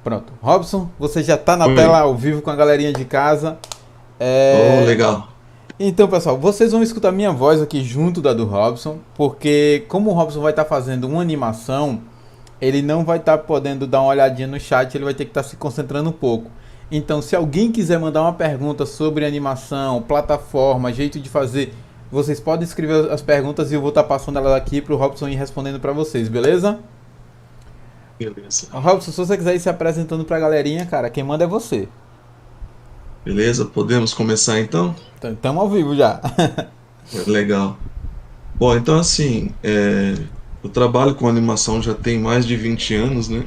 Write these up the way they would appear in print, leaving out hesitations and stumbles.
Pronto. Robson, você já tá na tela Oi. ao vivo com a galerinha de casa. Oh, É... legal. Então, pessoal, vocês vão escutar minha voz aqui junto da do Robson, porque como o Robson vai estar fazendo uma animação, ele não vai estar podendo dar uma olhadinha no chat, ele vai ter que estar se concentrando um pouco. Então, se alguém quiser mandar uma pergunta sobre animação, plataforma, jeito de fazer, vocês podem escrever as perguntas e eu vou estar passando elas aqui para o Robson ir respondendo para vocês, beleza? Beleza. Robson, se você quiser ir se apresentando para a galerinha, cara, quem manda é você. Beleza, podemos começar então? Estamos ao vivo já. Legal. Bom, então assim, eu trabalho com animação já tem mais de 20 anos, né?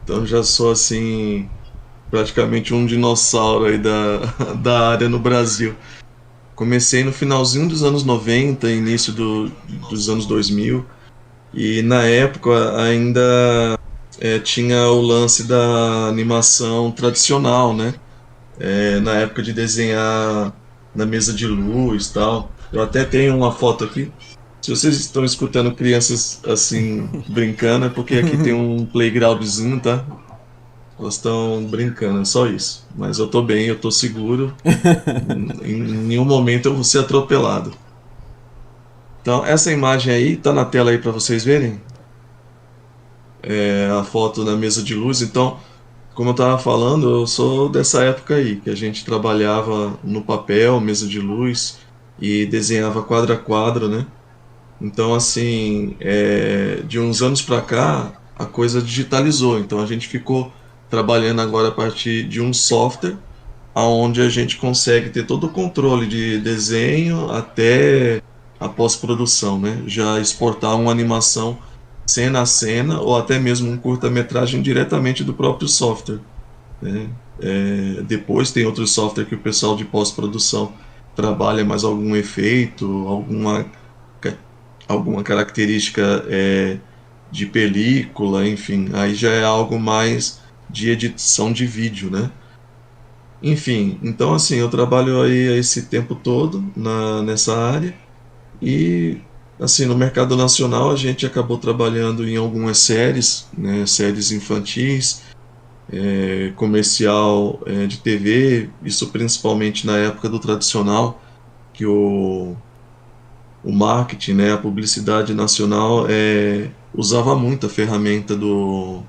Então já sou assim, praticamente um dinossauro aí da área no Brasil. Comecei no finalzinho dos anos 90, início dos anos 2000, e na época ainda tinha o lance da animação tradicional, né? Na época de desenhar na mesa de luz e tal. Eu até tenho uma foto aqui. Se vocês estão escutando crianças assim brincando, é porque aqui tem um playgroundzinho, tá? Elas estão brincando, é só isso. Mas eu tô bem, eu tô seguro. Em nenhum momento eu vou ser atropelado. Então, essa imagem aí tá na tela aí para vocês verem. É a foto na mesa de luz. Então, como eu estava falando, eu sou dessa época aí, que a gente trabalhava no papel, mesa de luz, e desenhava quadro a quadro, né? Então, assim, de uns anos para cá, a coisa digitalizou. Então, a gente ficou trabalhando agora a partir de um software, aonde a gente consegue ter todo o controle de desenho até a pós-produção, né? Já exportar uma animação cena a cena, ou até mesmo um curta-metragem diretamente do próprio software, né? Depois tem outro software que o pessoal de pós-produção trabalha mais algum efeito, ca- alguma característica de película, enfim, aí já é algo mais de edição de vídeo, né? Enfim, então assim, eu trabalho aí esse tempo todo nessa área e assim, no mercado nacional a gente acabou trabalhando em algumas séries, né, séries infantis, comercial de TV, isso principalmente na época do tradicional, que o marketing, né, a publicidade nacional usava muito a ferramenta do,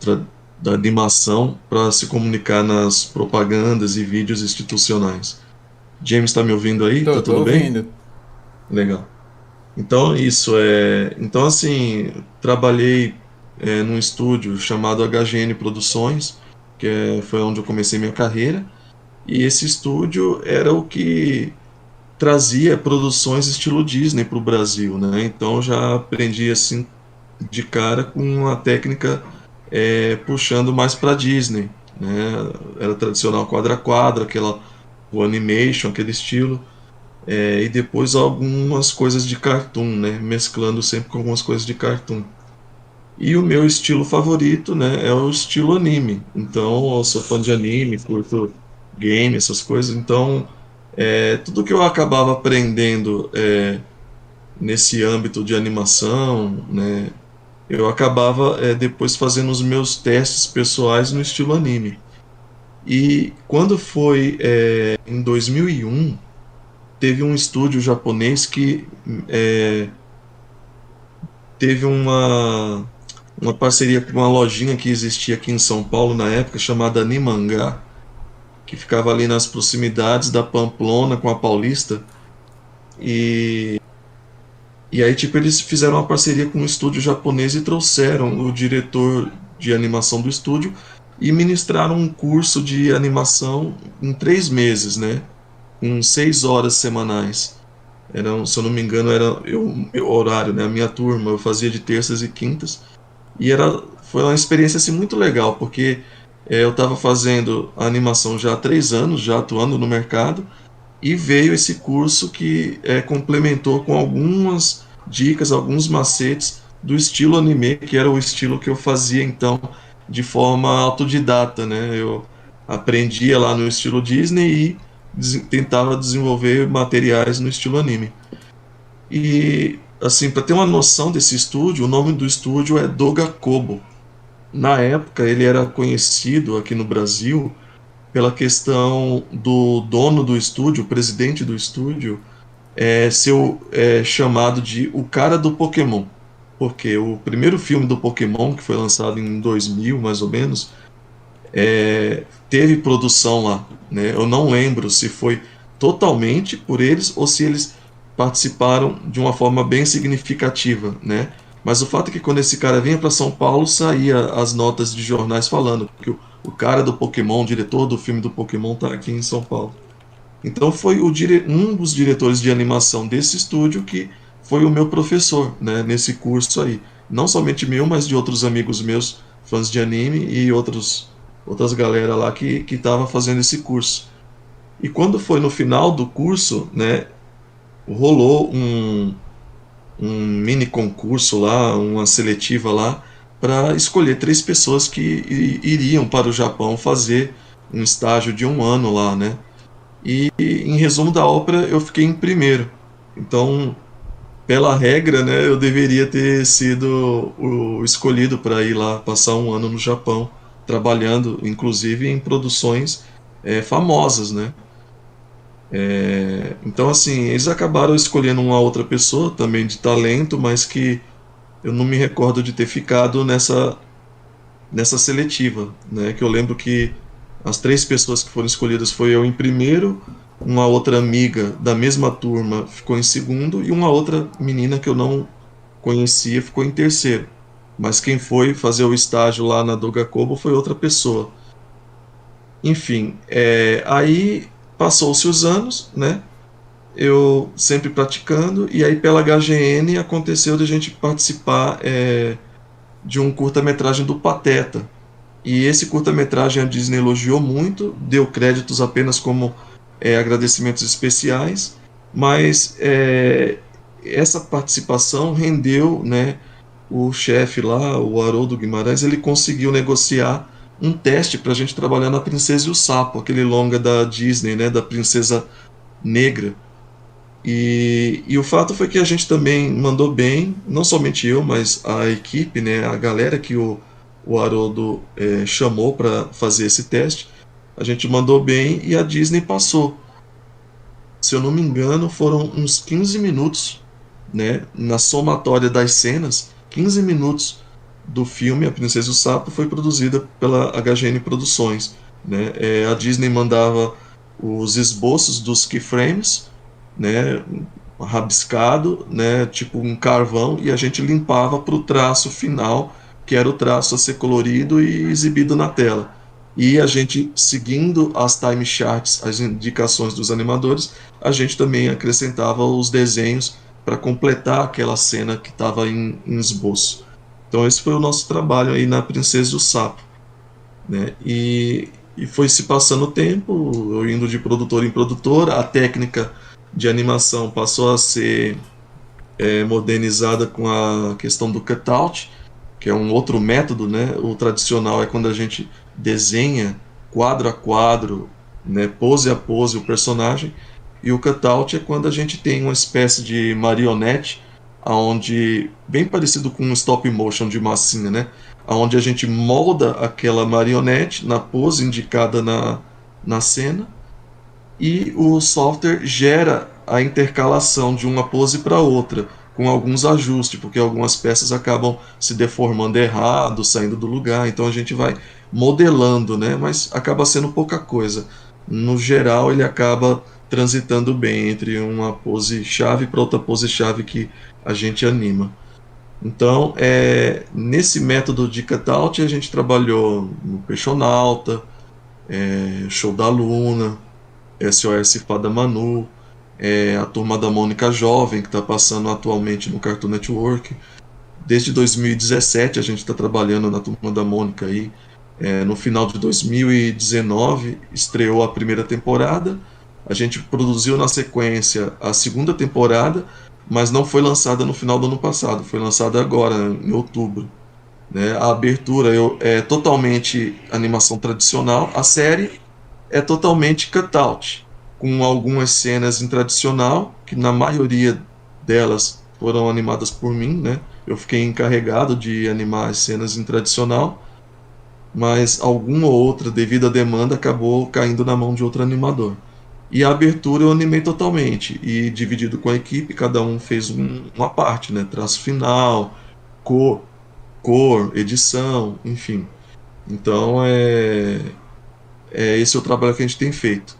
tra- da animação para se comunicar nas propagandas e vídeos institucionais. James está me ouvindo aí? Tá Tô tudo bem? ouvindo. Legal. Então, Então, assim, trabalhei num estúdio chamado HGN Produções, foi onde eu comecei minha carreira, e esse estúdio era o que trazia produções estilo Disney para o Brasil, né? Então, eu já aprendi, assim, de cara com a técnica puxando mais para Disney, né? Era tradicional quadra a quadra, o animation, aquele estilo. E depois algumas coisas de cartoon, né? Mesclando sempre com algumas coisas de cartoon. E o meu estilo favorito, né, é o estilo anime. Então, eu sou fã de anime, curto game, essas coisas. Então, tudo que eu acabava aprendendo nesse âmbito de animação, né, eu acabava depois fazendo os meus testes pessoais no estilo anime. E quando foi em 2001, teve um estúdio japonês que é, teve uma parceria com uma lojinha que existia aqui em São Paulo na época, chamada Animangá, que ficava ali nas proximidades da Pamplona com a Paulista. E, e aí, tipo, eles fizeram uma parceria com um estúdio japonês e trouxeram o diretor de animação do estúdio e ministraram um curso de animação em 3 meses, né? Com 6 horas semanais. Se eu não me engano, era meu horário, né? A minha turma, eu fazia de terças e quintas. Foi uma experiência assim, muito legal, porque eu estava fazendo a animação já há 3 anos, já atuando no mercado, e veio esse curso que complementou com algumas dicas, alguns macetes do estilo anime, que era o estilo que eu fazia então de forma autodidata, né? Eu aprendia lá no estilo Disney e tentava desenvolver materiais no estilo anime. E assim, para ter uma noção desse estúdio, o nome do estúdio é Doga Kobo. na época ele era conhecido aqui no Brasil pela questão do dono do estúdio, o presidente do estúdio, ser chamado de o cara do Pokémon. Porque o primeiro filme do Pokémon, que foi lançado em 2000, mais ou menos, teve produção lá, né? Eu não lembro se foi totalmente por eles ou se eles participaram de uma forma bem significativa, né? Mas o fato é que quando esse cara vinha para São Paulo, saía as notas de jornais falando que o cara do Pokémon, o diretor do filme do Pokémon, tá aqui em São Paulo. Então foi um dos diretores de animação desse estúdio que foi o meu professor, né, nesse curso aí. Não somente meu, mas de outros amigos meus, fãs de anime e outras galera lá que tava fazendo esse curso. E quando foi no final do curso, né, rolou um mini concurso lá, uma seletiva lá, para escolher 3 pessoas que iriam para o Japão fazer um estágio de 1 ano lá, né? E em resumo da ópera, eu fiquei em primeiro. Então, pela regra, né, eu deveria ter sido o escolhido para ir lá passar 1 ano no Japão, trabalhando, inclusive, em produções famosas, né? Então, assim, eles acabaram escolhendo uma outra pessoa também de talento, mas que eu não me recordo de ter ficado nessa seletiva, né? Que eu lembro que as 3 pessoas que foram escolhidas foi eu em primeiro, uma outra amiga da mesma turma ficou em segundo e uma outra menina que eu não conhecia ficou em terceiro. Mas quem foi fazer o estágio lá na Doga Kobo foi outra pessoa. Enfim, aí passou-se os anos, né? Eu sempre praticando, e aí pela HGN aconteceu de a gente participar de um curta-metragem do Pateta. E esse curta-metragem a Disney elogiou muito, deu créditos apenas como agradecimentos especiais, mas essa participação rendeu, né, o chefe lá, o Haroldo Guimarães, ele conseguiu negociar um teste para a gente trabalhar na Princesa e o Sapo, aquele longa da Disney, né, da Princesa Negra. E o fato foi que a gente também mandou bem, não somente eu, mas a equipe, né, a galera que o Haroldo chamou para fazer esse teste. A gente mandou bem e a Disney passou. Se eu não me engano, foram uns 15 minutos, né, na somatória das cenas, 15 minutos do filme A Princesa e o Sapo foi produzida pela HGN Produções, né? A Disney mandava os esboços dos keyframes, né, rabiscado, né, tipo um carvão, e a gente limpava para o traço final, que era o traço a ser colorido e exibido na tela. E a gente, seguindo as time charts, as indicações dos animadores, a gente também acrescentava os desenhos para completar aquela cena que estava em esboço. Então esse foi o nosso trabalho aí na Princesa e o Sapo, né? E foi se passando o tempo, eu indo de produtor em produtor, a técnica de animação passou a ser modernizada com a questão do cutout, que é um outro método, né? O tradicional é quando a gente desenha quadro a quadro, né, pose a pose o personagem, e o cutout é quando a gente tem uma espécie de marionete, aonde bem parecido com um stop motion de massinha, né? Aonde a gente molda aquela marionete na pose indicada na cena e o software gera a intercalação de uma pose para outra, com alguns ajustes, porque algumas peças acabam se deformando errado, saindo do lugar, então a gente vai modelando, né? Mas acaba sendo pouca coisa. No geral, ele acaba transitando bem entre uma pose chave para outra pose chave que a gente anima. Então, nesse método de cutout, a gente trabalhou no Peixonauta, Show da Luna, SOS Fada Manu, a Turma da Mônica Jovem, que está passando atualmente no Cartoon Network. Desde 2017 a gente está trabalhando na Turma da Mônica aí. No final de 2019 estreou a primeira temporada. A gente produziu na sequência a segunda temporada, mas não foi lançada no final do ano passado, foi lançada agora, em outubro, né? A abertura é totalmente animação tradicional, a série é totalmente cutout, com algumas cenas em tradicional, que na maioria delas foram animadas por mim, né? Eu fiquei encarregado de animar as cenas em tradicional, mas alguma ou outra, devido à demanda, acabou caindo na mão de outro animador. E a abertura eu animei totalmente, e dividido com a equipe, cada um fez uma parte, né? Traço final, cor, edição, enfim. Então esse é o trabalho que a gente tem feito,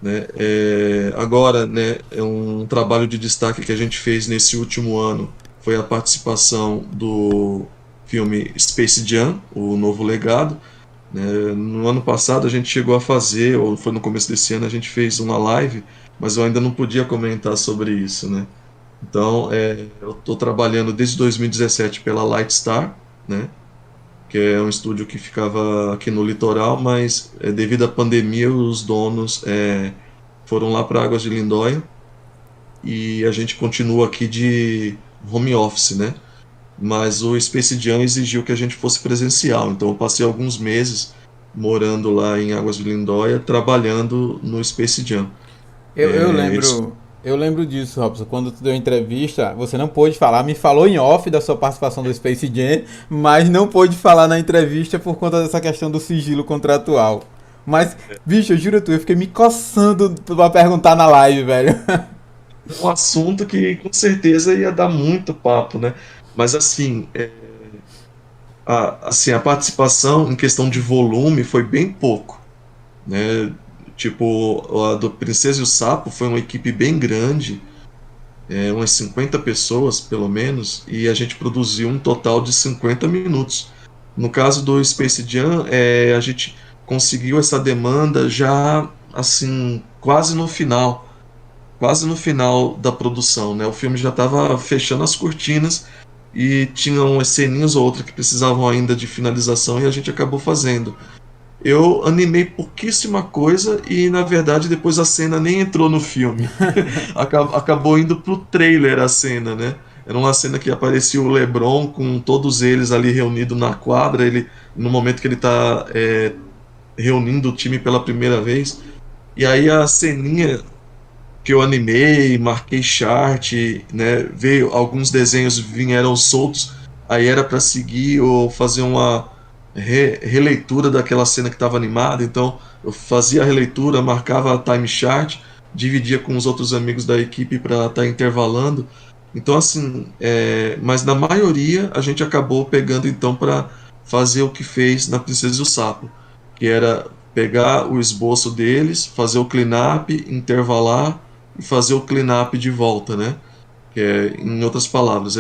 né? Agora, né, é um trabalho de destaque que a gente fez nesse último ano foi a participação do filme Space Jam, o Novo Legado, né? No ano passado a gente chegou a fazer, ou foi no começo desse ano, a gente fez uma live, mas eu ainda não podia comentar sobre isso, né? Então, eu estou trabalhando desde 2017 pela Lightstar, né? Que é um estúdio que ficava aqui no litoral, mas devido à pandemia os donos foram lá para Águas de Lindóia e a gente continua aqui de home office, né? Mas o Space Jam exigiu que a gente fosse presencial, então eu passei alguns meses morando lá em Águas de Lindóia, trabalhando no Space Jam. Eu Eles lembro. Eu lembro disso, Robson. Quando tu deu a entrevista, você não pôde falar. Me falou em off da sua participação do Space Jam, mas não pôde falar na entrevista por conta dessa questão do sigilo contratual. Mas, bicho, eu juro tu, eu fiquei me coçando pra perguntar na live, velho. é um assunto que com certeza ia dar muito papo, né? Mas assim, a participação em questão de volume foi bem pouco, né? Tipo, a do Princesa e o Sapo foi uma equipe bem grande, umas 50 pessoas pelo menos, e a gente produziu um total de 50 minutos. No caso do Space Jam, a gente conseguiu essa demanda já assim, quase no final da produção, né? O filme já estava fechando as cortinas e tinham umas ceninhas ou outras que precisavam ainda de finalização e a gente acabou fazendo. Eu animei pouquíssima coisa e, na verdade, depois a cena nem entrou no filme. Acabou indo pro trailer a cena, né? Era uma cena que aparecia o LeBron com todos eles ali reunidos na quadra, ele no momento que ele tá reunindo o time pela primeira vez. E aí a ceninha que eu animei, marquei chart, né? Veio alguns desenhos vieram soltos, aí era para seguir ou fazer uma releitura daquela cena que estava animada, então eu fazia a releitura, marcava a time chart, dividia com os outros amigos da equipe para estar intervalando. Então assim, mas na maioria a gente acabou pegando então para fazer o que fez na Princesa e o Sapo, que era pegar o esboço deles, fazer o cleanup, intervalar e fazer o cleanup de volta, né? Que em outras palavras,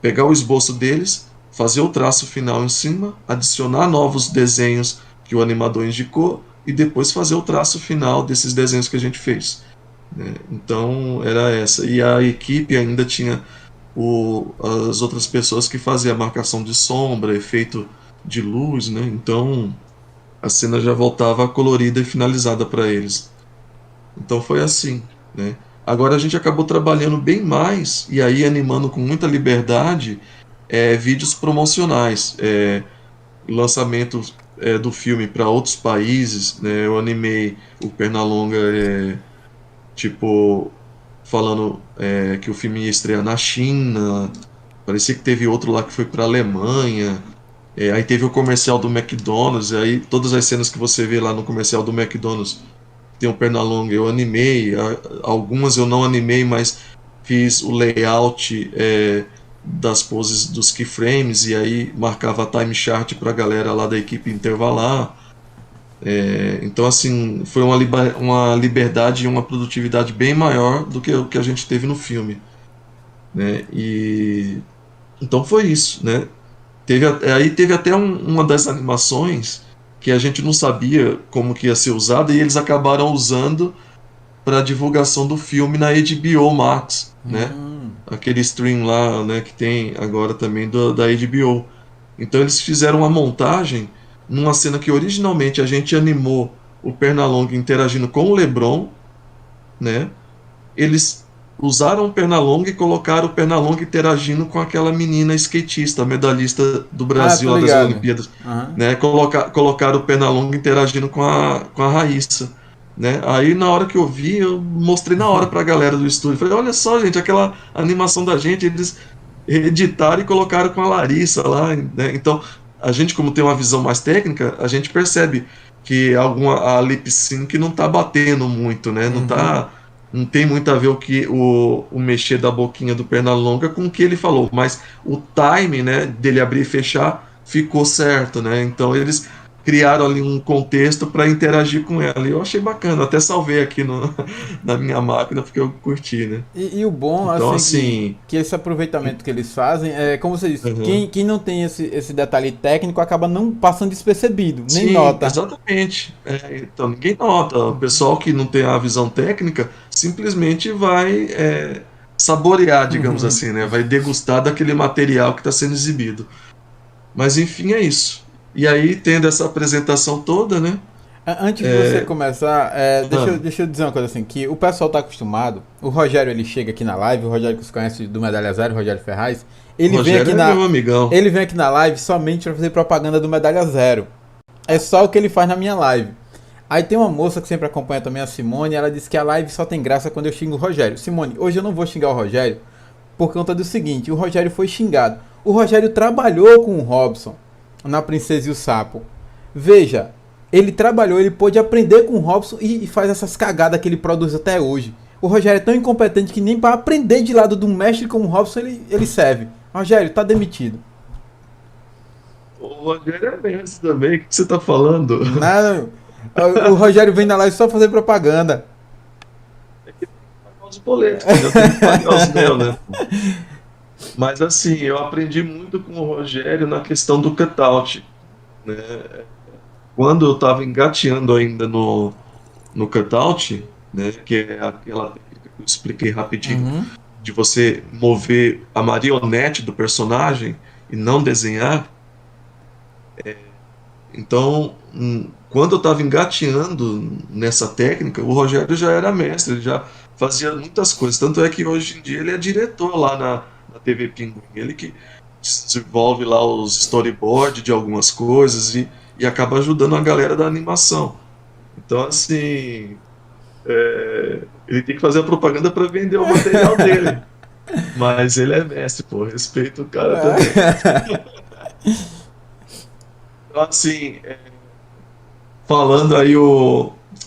pegar o esboço deles, fazer o traço final em cima, adicionar novos desenhos que o animador indicou e depois fazer o traço final desses desenhos que a gente fez, né? Então era essa. E a equipe ainda tinha as outras pessoas que faziam a marcação de sombra, efeito de luz, né? Então a cena já voltava colorida e finalizada para eles. Então foi assim, né? Agora a gente acabou trabalhando bem mais e aí animando com muita liberdade vídeos promocionais, lançamentos do filme para outros países, né? Eu animei o Pernalonga, tipo, falando que o filme ia estrear na China, parecia que teve outro lá que foi para Alemanha. Aí teve o comercial do McDonald's, aí todas as cenas que você vê lá no comercial do McDonald's tem um Pernalonga, eu animei, algumas eu não animei, mas fiz o layout das poses dos keyframes e aí marcava a time chart para a galera lá da equipe intervalar. Então assim, foi uma liberdade e uma produtividade bem maior do que o que a gente teve no filme, né? E então foi isso, né? Aí teve até uma das animações que a gente não sabia como que ia ser usada e eles acabaram usando para divulgação do filme na HBO Max, né? Aquele stream lá, né, que tem agora também da HBO. Então eles fizeram uma montagem numa cena que originalmente a gente animou o Pernalonga interagindo com o LeBron, né? Eles usaram o Pernalonga e colocaram o Pernalonga interagindo com aquela menina skatista, medalhista do Ah, Brasil tô lá das ligado. Olimpíadas, Aham. né? Colocaram o Pernalonga interagindo com a Raíssa, né? Aí na hora que eu vi, eu mostrei na hora pra galera do estúdio, falei, olha só, gente, aquela animação da gente, eles editaram e colocaram com a Larissa lá, né? Então a gente, como tem uma visão mais técnica, a gente percebe que a lip sync não tá batendo muito, né? Uhum. Não tem muito a ver o mexer da boquinha do Pernalonga com o que ele falou, mas o time, né, dele abrir e fechar ficou certo, né? Então eles criaram ali um contexto para interagir com ela. E eu achei bacana, até salvei aqui no, na minha máquina porque eu curti, né? E o bom, Então assim, assim, que esse aproveitamento que eles fazem, é como você disse, uhum. quem não tem esse detalhe técnico acaba não passando despercebido, nem Sim, nota. exatamente. Então ninguém nota. O pessoal que não tem a visão técnica simplesmente vai saborear, digamos assim, né? Vai degustar daquele material que está sendo exibido. Mas enfim, é isso. E aí, tendo essa apresentação toda, né? Antes de você É, começar, ah, deixa eu dizer uma coisa assim, que o pessoal tá acostumado, o Rogério ele chega aqui na live, o Rogério que você conhece do Medalha Zero, o Rogério Ferraz, o ele vem Rogério aqui é meu amigão. ele vem aqui na live somente para fazer propaganda do Medalha Zero. É só o que ele faz na minha live. Aí tem uma moça que sempre acompanha também, a Simone, ela disse que a live só tem graça quando eu xingo o Rogério. Simone, hoje eu não vou xingar o Rogério por conta do seguinte, o Rogério foi xingado. O Rogério trabalhou com o Robson na Princesa e o Sapo. Veja, ele trabalhou, ele pôde aprender com o Robson e faz essas cagadas que ele produz até hoje. O Rogério é tão incompetente que nem para aprender de lado de um mestre como o Robson ele serve. Rogério, tá demitido. O Rogério é mestre também. O que você está falando? Nada. O Rogério vem na live só fazer propaganda. É que tem que pagar os boletos, entendeu? Tem que pagar os meus, né? Mas assim, eu aprendi muito com o Rogério na questão do cutout, né? Quando eu estava engateando ainda no cutout, né, que é aquela técnica que eu expliquei rapidinho, Uhum. de você mover a marionete do personagem e não desenhar. Então, quando eu estava engateando nessa técnica, o Rogério já era mestre, ele já fazia muitas coisas. Tanto é que hoje em dia ele é diretor lá na TV Pinguim. Ele que desenvolve lá os storyboards de algumas coisas e acaba ajudando a galera da animação. Então, assim, ele tem que fazer a propaganda para vender o material dele. Mas ele é mestre, pô, respeito o cara também. Então, assim, falando aí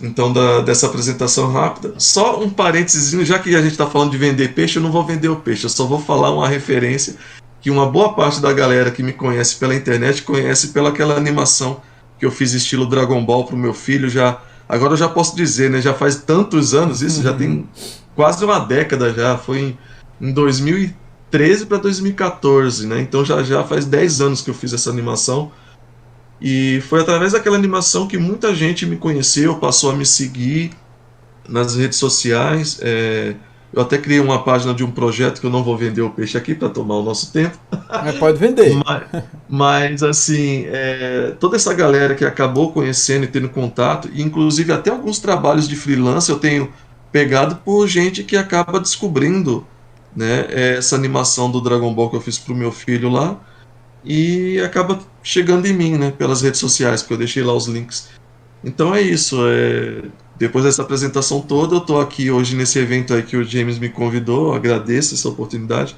então dessa apresentação rápida, só um parênteses, já que a gente está falando de vender peixe, eu não vou vender o peixe, eu só vou falar uma referência que uma boa parte da galera que me conhece pela internet conhece pela aquela animação que eu fiz estilo Dragon Ball pro meu filho já. Agora eu já posso dizer, né? Já faz tantos anos isso, já tem quase uma década já. Foi em 2013 para 2014, né? Então já faz 10 anos que eu fiz essa animação. E foi através daquela animação que muita gente me conheceu, passou a me seguir nas redes sociais. Eu até criei uma página de um projeto que eu não vou vender o peixe aqui para tomar o nosso tempo. Mas pode vender. Mas assim, toda essa galera que acabou conhecendo e tendo contato, e inclusive até alguns trabalhos de freelance eu tenho pegado por gente que acaba descobrindo, né, essa animação do Dragon Ball que eu fiz pro meu filho lá e acaba chegando em mim, né, pelas redes sociais, porque eu deixei lá os links. Então é isso. Depois dessa apresentação toda, eu tô aqui hoje nesse evento aí que o James me convidou, eu agradeço essa oportunidade.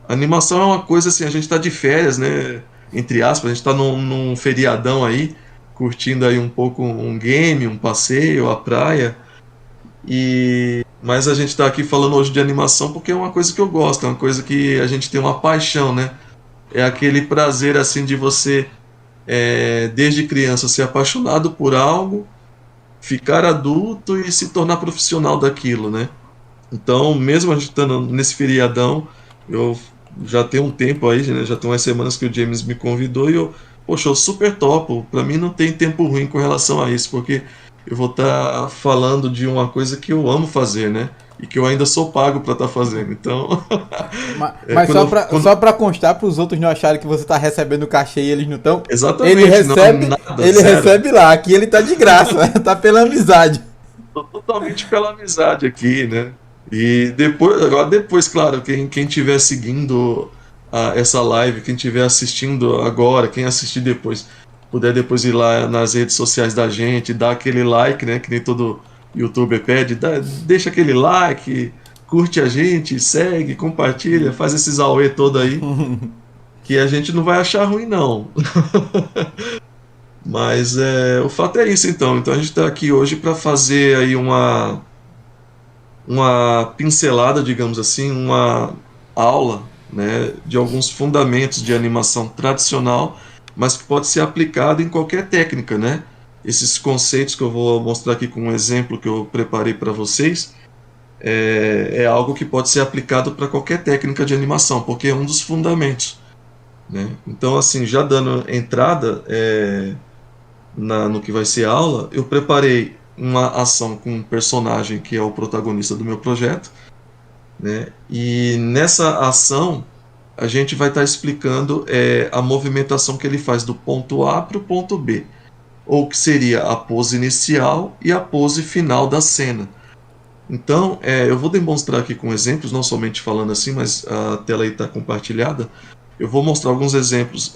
A animação é uma coisa assim, a gente tá de férias, né, entre aspas, a gente tá num feriadão aí, curtindo aí um pouco um game, um passeio, a praia, mas a gente tá aqui falando hoje de animação porque é uma coisa que eu gosto, é uma coisa que a gente tem uma paixão, né? É aquele prazer assim de você desde criança ser apaixonado por algo, ficar adulto e se tornar profissional daquilo, né? Então, mesmo a gente estando nesse feriadão, eu já tenho um tempo aí, né? Já tem umas semanas que o James me convidou e poxa, eu super topo. Pra mim não tem tempo ruim com relação a isso, porque eu vou estar falando de uma coisa que eu amo fazer, né? E que eu ainda sou pago pra estar fazendo. Então, Mas quando só pra constar pros outros não acharem que você tá recebendo cachê e eles não estão, exatamente, não é nada, ele zero. recebe lá, aqui ele tá de graça, tá pela amizade. Tô totalmente pela amizade aqui, né? E depois, agora depois, claro, quem estiver seguindo essa live, quem estiver assistindo agora, quem assistir depois, puder depois ir lá nas redes sociais da gente, dar aquele like, né? Que nem todo youtuber pede, deixa aquele like, curte a gente, segue, compartilha, faz esses auê todo aí. que a gente não vai achar ruim, não. Mas o fato é isso, então. Então a gente está aqui hoje para fazer aí uma pincelada, digamos assim, uma aula, né, de alguns fundamentos de animação tradicional, mas que pode ser aplicado em qualquer técnica, né? Esses conceitos que eu vou mostrar aqui com um exemplo que eu preparei para vocês, é algo que pode ser aplicado para qualquer técnica de animação, porque é um dos fundamentos, né? Então, assim, já dando entrada no que vai ser a aula, eu preparei uma ação com um personagem que é o protagonista do meu projeto, né? E nessa ação a gente vai estar explicando a movimentação que ele faz do ponto A para o ponto B, ou que seria a pose inicial e a pose final da cena. Então, eu vou demonstrar aqui com exemplos, não somente falando assim, mas a tela aí está compartilhada. Eu vou mostrar alguns exemplos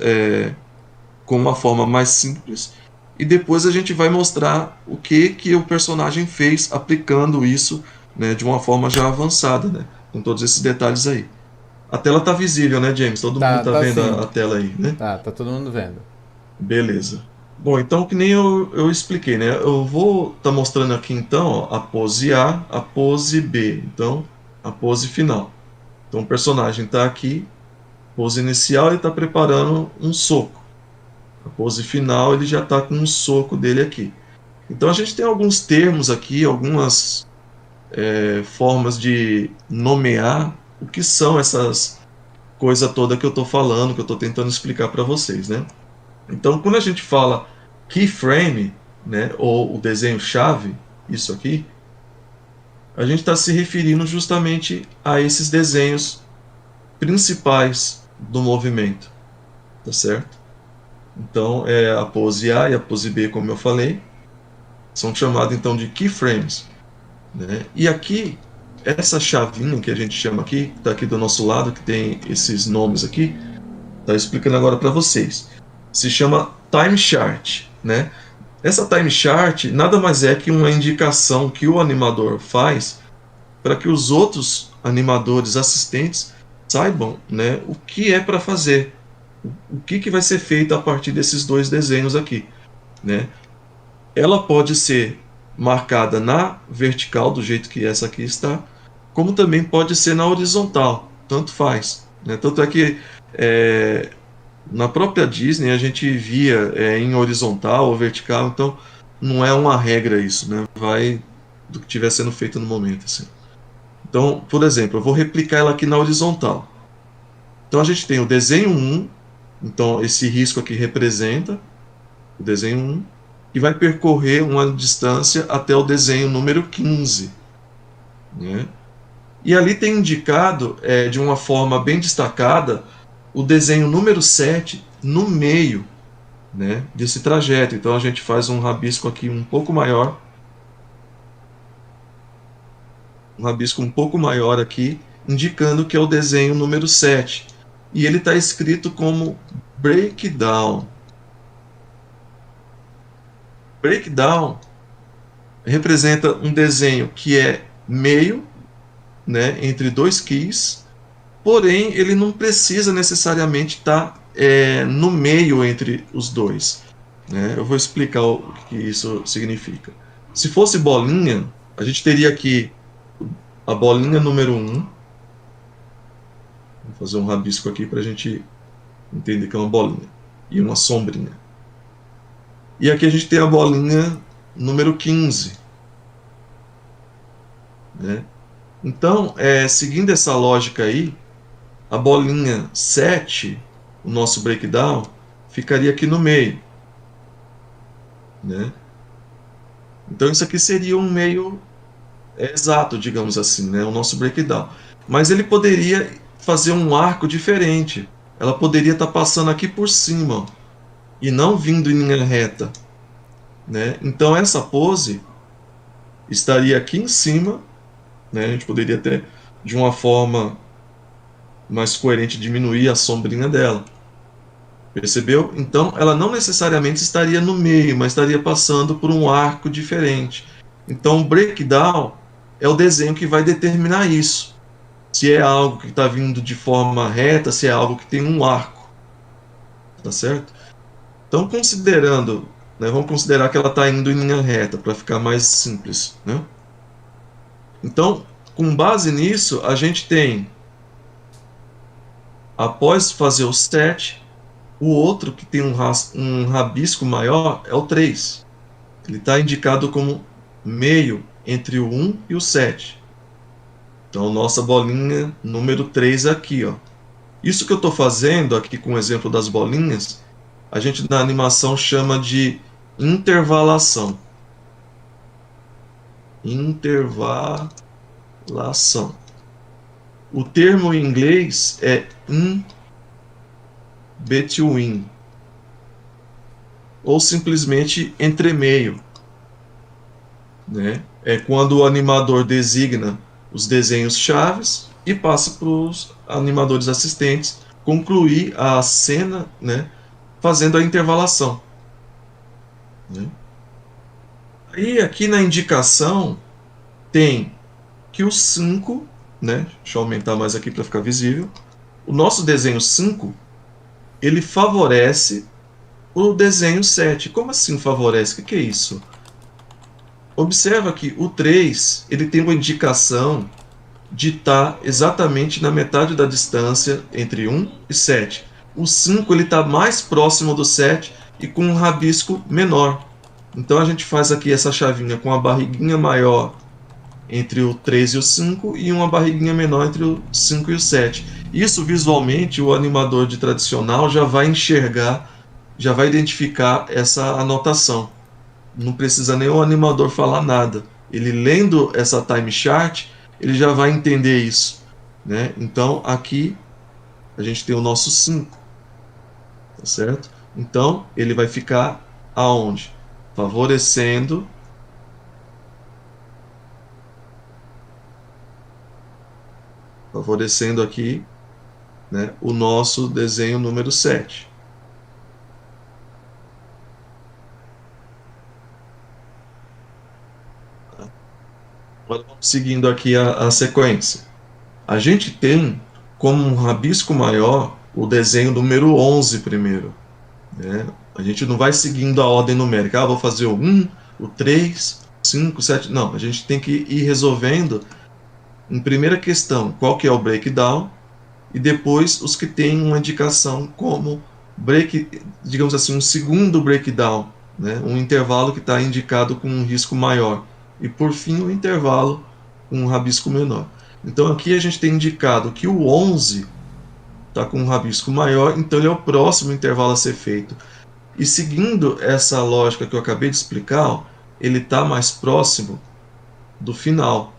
com uma forma mais simples, e depois a gente vai mostrar o que o personagem fez aplicando isso, né, de uma forma já avançada, né, com todos esses detalhes aí. A tela está visível, né, James? Todo mundo Tá, está tá vendo sim. a tela aí, né? Tá todo mundo vendo. Beleza. Bom, então que nem eu expliquei, né? Eu vou estar mostrando aqui então, ó, a pose A, a pose B, então a pose final. Então o personagem está aqui, pose inicial ele está preparando um soco. A pose final ele já está com um soco dele aqui. Então a gente tem alguns termos aqui, algumas formas de nomear o que são essas coisas toda que eu estou falando, que eu estou tentando explicar para vocês, né? Então, quando a gente fala keyframe, né, ou o desenho-chave, isso aqui, a gente está se referindo justamente a esses desenhos principais do movimento, tá certo? Então, a pose A e a pose B, como eu falei, são chamadas então de keyframes, né? E aqui, essa chavinha que a gente chama aqui, que está aqui do nosso lado, que tem esses nomes aqui, tá explicando agora para vocês. Se chama time chart, né? Essa time chart nada mais é que uma indicação que o animador faz para que os outros animadores assistentes saibam, né, o que é para fazer, o que vai ser feito a partir desses dois desenhos aqui, né? Ela pode ser marcada na vertical, do jeito que essa aqui está, como também pode ser na horizontal, tanto faz, né? Tanto é que na própria Disney a gente via em horizontal ou vertical, então não é uma regra isso, né? Vai do que estiver sendo feito no momento, assim. Então, por exemplo, eu vou replicar ela aqui na horizontal. Então a gente tem o desenho 1, então esse risco aqui representa o desenho 1, e vai percorrer uma distância até o desenho número 15, né? E ali tem indicado, de uma forma bem destacada, o desenho número 7 no meio, né, desse trajeto. Então a gente faz um rabisco aqui um pouco maior, aqui, indicando que é o desenho número 7. E ele está escrito como breakdown. Breakdown representa um desenho que é meio, né, entre dois keys, porém ele não precisa necessariamente estar no meio entre os dois, né? Eu vou explicar o que isso significa. Se fosse bolinha, a gente teria aqui a bolinha número 1. Vou fazer um rabisco aqui para a gente entender que é uma bolinha e uma sombrinha. E aqui a gente tem a bolinha número 15, né? Então, seguindo essa lógica aí, a bolinha 7, o nosso breakdown, ficaria aqui no meio, né? Então isso aqui seria um meio exato, digamos assim, né? O nosso breakdown. Mas ele poderia fazer um arco diferente. Ela poderia estar passando aqui por cima, ó, e não vindo em linha reta, né? Então essa pose estaria aqui em cima, né? A gente poderia até, de uma forma mais coerente, diminuir a sombrinha dela. Percebeu? Então ela não necessariamente estaria no meio, mas estaria passando por um arco diferente. Então o breakdown é o desenho que vai determinar isso. Se é algo que está vindo de forma reta, se é algo que tem um arco, tá certo? Então, considerando, né, vamos considerar que ela está indo em linha reta, para ficar mais simples, né? Então, com base nisso, a gente tem, após fazer o 7, o outro que tem um rabisco maior é o 3. Ele está indicado como meio entre o 1 e o 7. Então, nossa bolinha número 3 aqui, ó. Isso que eu estou fazendo aqui com o exemplo das bolinhas, a gente na animação chama de intervalação. Intervalação. O termo em inglês é in between, ou simplesmente entremeio, né? É quando o animador designa os desenhos chaves e passa para os animadores assistentes concluir a cena, né, fazendo a intervalação, né? Aí aqui na indicação tem que o 5, né, deixa eu aumentar mais aqui para ficar visível, o nosso desenho 5, ele favorece o desenho 7. Como assim favorece? O que é isso? Observa que o 3 ele tem uma indicação de estar exatamente na metade da distância entre 1 e 7. O 5 ele está mais próximo do 7 e com um rabisco menor. Então a gente faz aqui essa chavinha com a barriguinha maior entre o 3 e o 5 e uma barriguinha menor entre o 5 e o 7. Isso visualmente o animador de tradicional já vai enxergar, já vai identificar essa anotação. Não precisa nem o animador falar nada. Ele lendo essa time chart, ele já vai entender isso, né? Então aqui a gente tem o nosso 5, tá certo? Então ele vai ficar aonde? Favorecendo aqui, né, o nosso desenho número 7. Agora vamos seguindo aqui a sequência. A gente tem como um rabisco maior o desenho número 11 primeiro, né? A gente não vai seguindo a ordem numérica. Ah, vou fazer o 1, o 3, 5, 7. Não, a gente tem que ir resolvendo em primeira questão qual que é o breakdown e depois os que têm uma indicação como digamos assim, um segundo breakdown, né? Um intervalo que está indicado com um risco maior. E por fim o intervalo com um rabisco menor. Então aqui a gente tem indicado que o 11 está com um rabisco maior, então ele é o próximo intervalo a ser feito. E seguindo essa lógica que eu acabei de explicar, ele está mais próximo do final.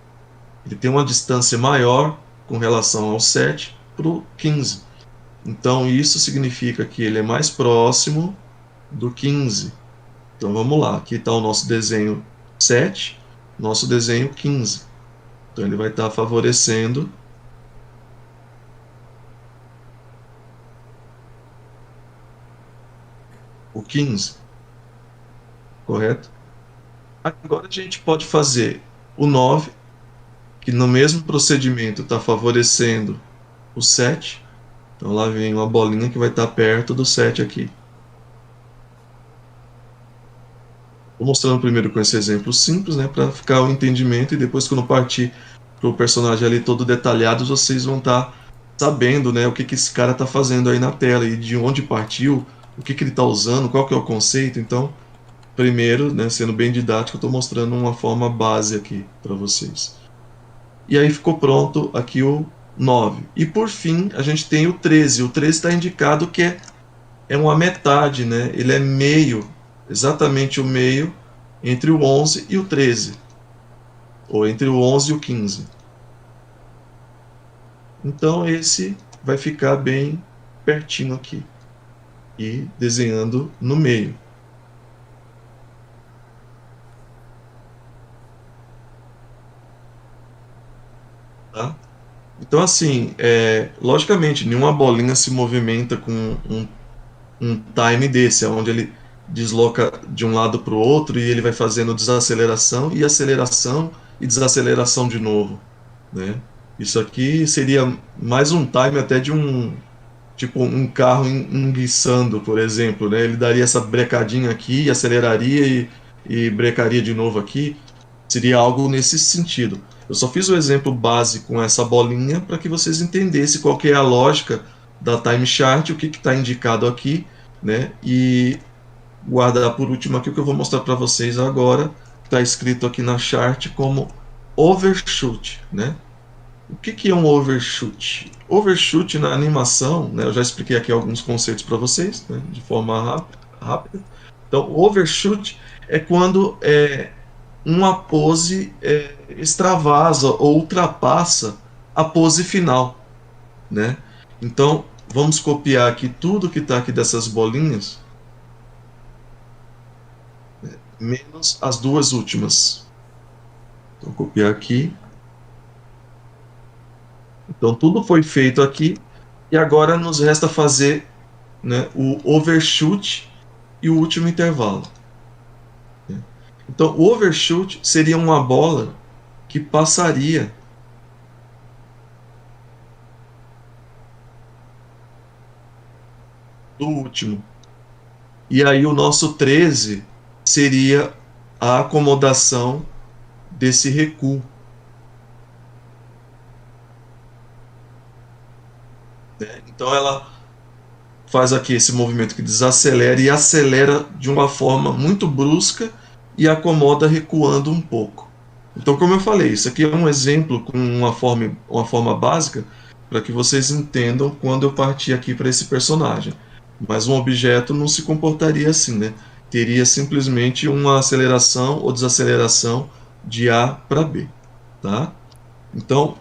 Ele tem uma distância maior com relação ao 7 para o 15. Então isso significa que ele é mais próximo do 15. Então vamos lá, aqui está o nosso desenho 7, nosso desenho 15. Então ele vai estar favorecendo o 15, correto? Agora a gente pode fazer o 9, que no mesmo procedimento está favorecendo o 7. Então lá vem uma bolinha que vai estar perto do 7 aqui. Vou mostrando primeiro com esse exemplo simples, né, para ficar o entendimento, e depois quando partir para o personagem ali todo detalhado, vocês vão estar sabendo, né, o que esse cara está fazendo aí na tela e de onde partiu, o que ele está usando, qual que é o conceito. Então, primeiro, né, sendo bem didático, eu estou mostrando uma forma base aqui para vocês. E aí ficou pronto aqui o 9. E por fim, a gente tem o 13. O 13 está indicado que é uma metade, né? Ele é meio, exatamente o meio entre o 11 e o 13. Ou entre o 11 e o 15. Então esse vai ficar bem pertinho aqui. E desenhando no meio. Tá? Então assim, logicamente, nenhuma bolinha se movimenta com um time desse, onde ele desloca de um lado para o outro e ele vai fazendo desaceleração e aceleração e desaceleração de novo, né? Isso aqui seria mais um time até de um tipo um carro enguiçando, por exemplo, né? Ele daria essa brecadinha aqui, aceleraria e brecaria de novo aqui. Seria algo nesse sentido. Eu só fiz o exemplo base com essa bolinha para que vocês entendessem qual que é a lógica da time chart, o que está indicado aqui, né? E guardar por último aqui o que eu vou mostrar para vocês agora, está escrito aqui na chart como overshoot, né? O que é um overshoot? Overshoot na animação, né, eu já expliquei aqui alguns conceitos para vocês, né, de forma rápida. Então, overshoot é quando uma pose extravasa ou ultrapassa a pose final, né? Então, vamos copiar aqui tudo que está aqui dessas bolinhas, menos as duas últimas. Então, copiar aqui. Então, tudo foi feito aqui e agora nos resta fazer, né, o overshoot e o último intervalo. Então, o overshoot seria uma bola que passaria do último. E aí o nosso 13 seria a acomodação desse recuo. Então ela faz aqui esse movimento que desacelera e acelera de uma forma muito brusca e acomoda recuando um pouco. Então, como eu falei, isso aqui é um exemplo com uma forma básica para que vocês entendam quando eu partir aqui para esse personagem. Mas um objeto não se comportaria assim, né? Teria simplesmente uma aceleração ou desaceleração de A para B, tá? Então,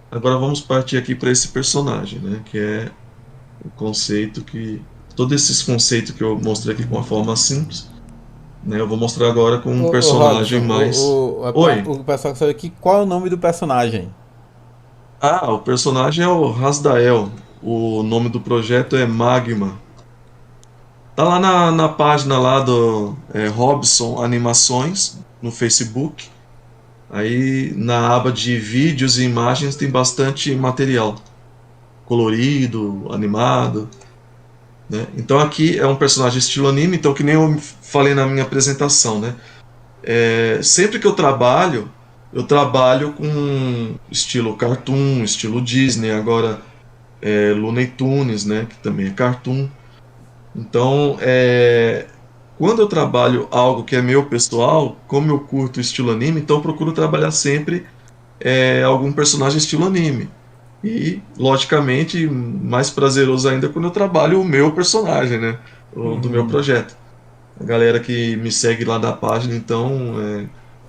agora vamos partir aqui para esse personagem, né? Que é o conceito que... Todos esses conceitos que eu mostrei aqui com uma forma simples, né? Eu vou mostrar agora com um Ô, personagem Robson, mais... Oi! o pessoal quer saber aqui qual é o nome do personagem. Ah, o personagem é o Rasdael. O nome do projeto é Magma. Tá lá na página lá do Robson Animações, no Facebook. Aí na aba de vídeos e imagens tem bastante material. Colorido, animado, né? Então aqui é um personagem estilo anime, então que nem eu falei na minha apresentação, né? Sempre que eu trabalho com estilo cartoon, estilo Disney, agora Looney Tunes, né? Que também é cartoon. Então, quando eu trabalho algo que é meu pessoal, como eu curto estilo anime, então eu procuro trabalhar sempre algum personagem estilo anime. E, logicamente, mais prazeroso ainda quando eu trabalho o meu personagem, né? O do meu Uhum. projeto. A galera que me segue lá da página, então,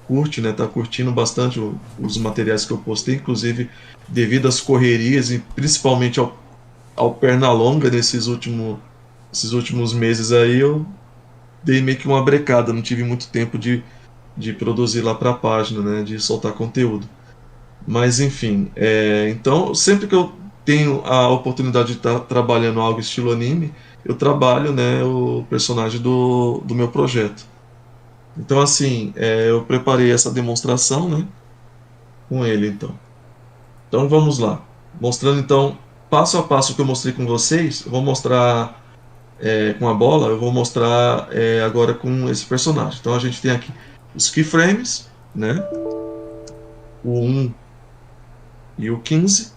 curte, né? Tá curtindo bastante os materiais que eu postei, inclusive devido às correrias e principalmente ao Pernalonga esses últimos meses aí, eu dei meio que uma brecada, não tive muito tempo de produzir lá para a página, né? De soltar conteúdo. Mas enfim, então sempre que eu tenho a oportunidade de estar trabalhando algo estilo anime, eu trabalho, né, o personagem do meu projeto. Então assim, eu preparei essa demonstração, né, com ele então. Então vamos lá, mostrando então passo a passo que eu mostrei com vocês, eu vou mostrar com a bola, eu vou mostrar agora com esse personagem. Então a gente tem aqui os keyframes, né, o 1 e o 15.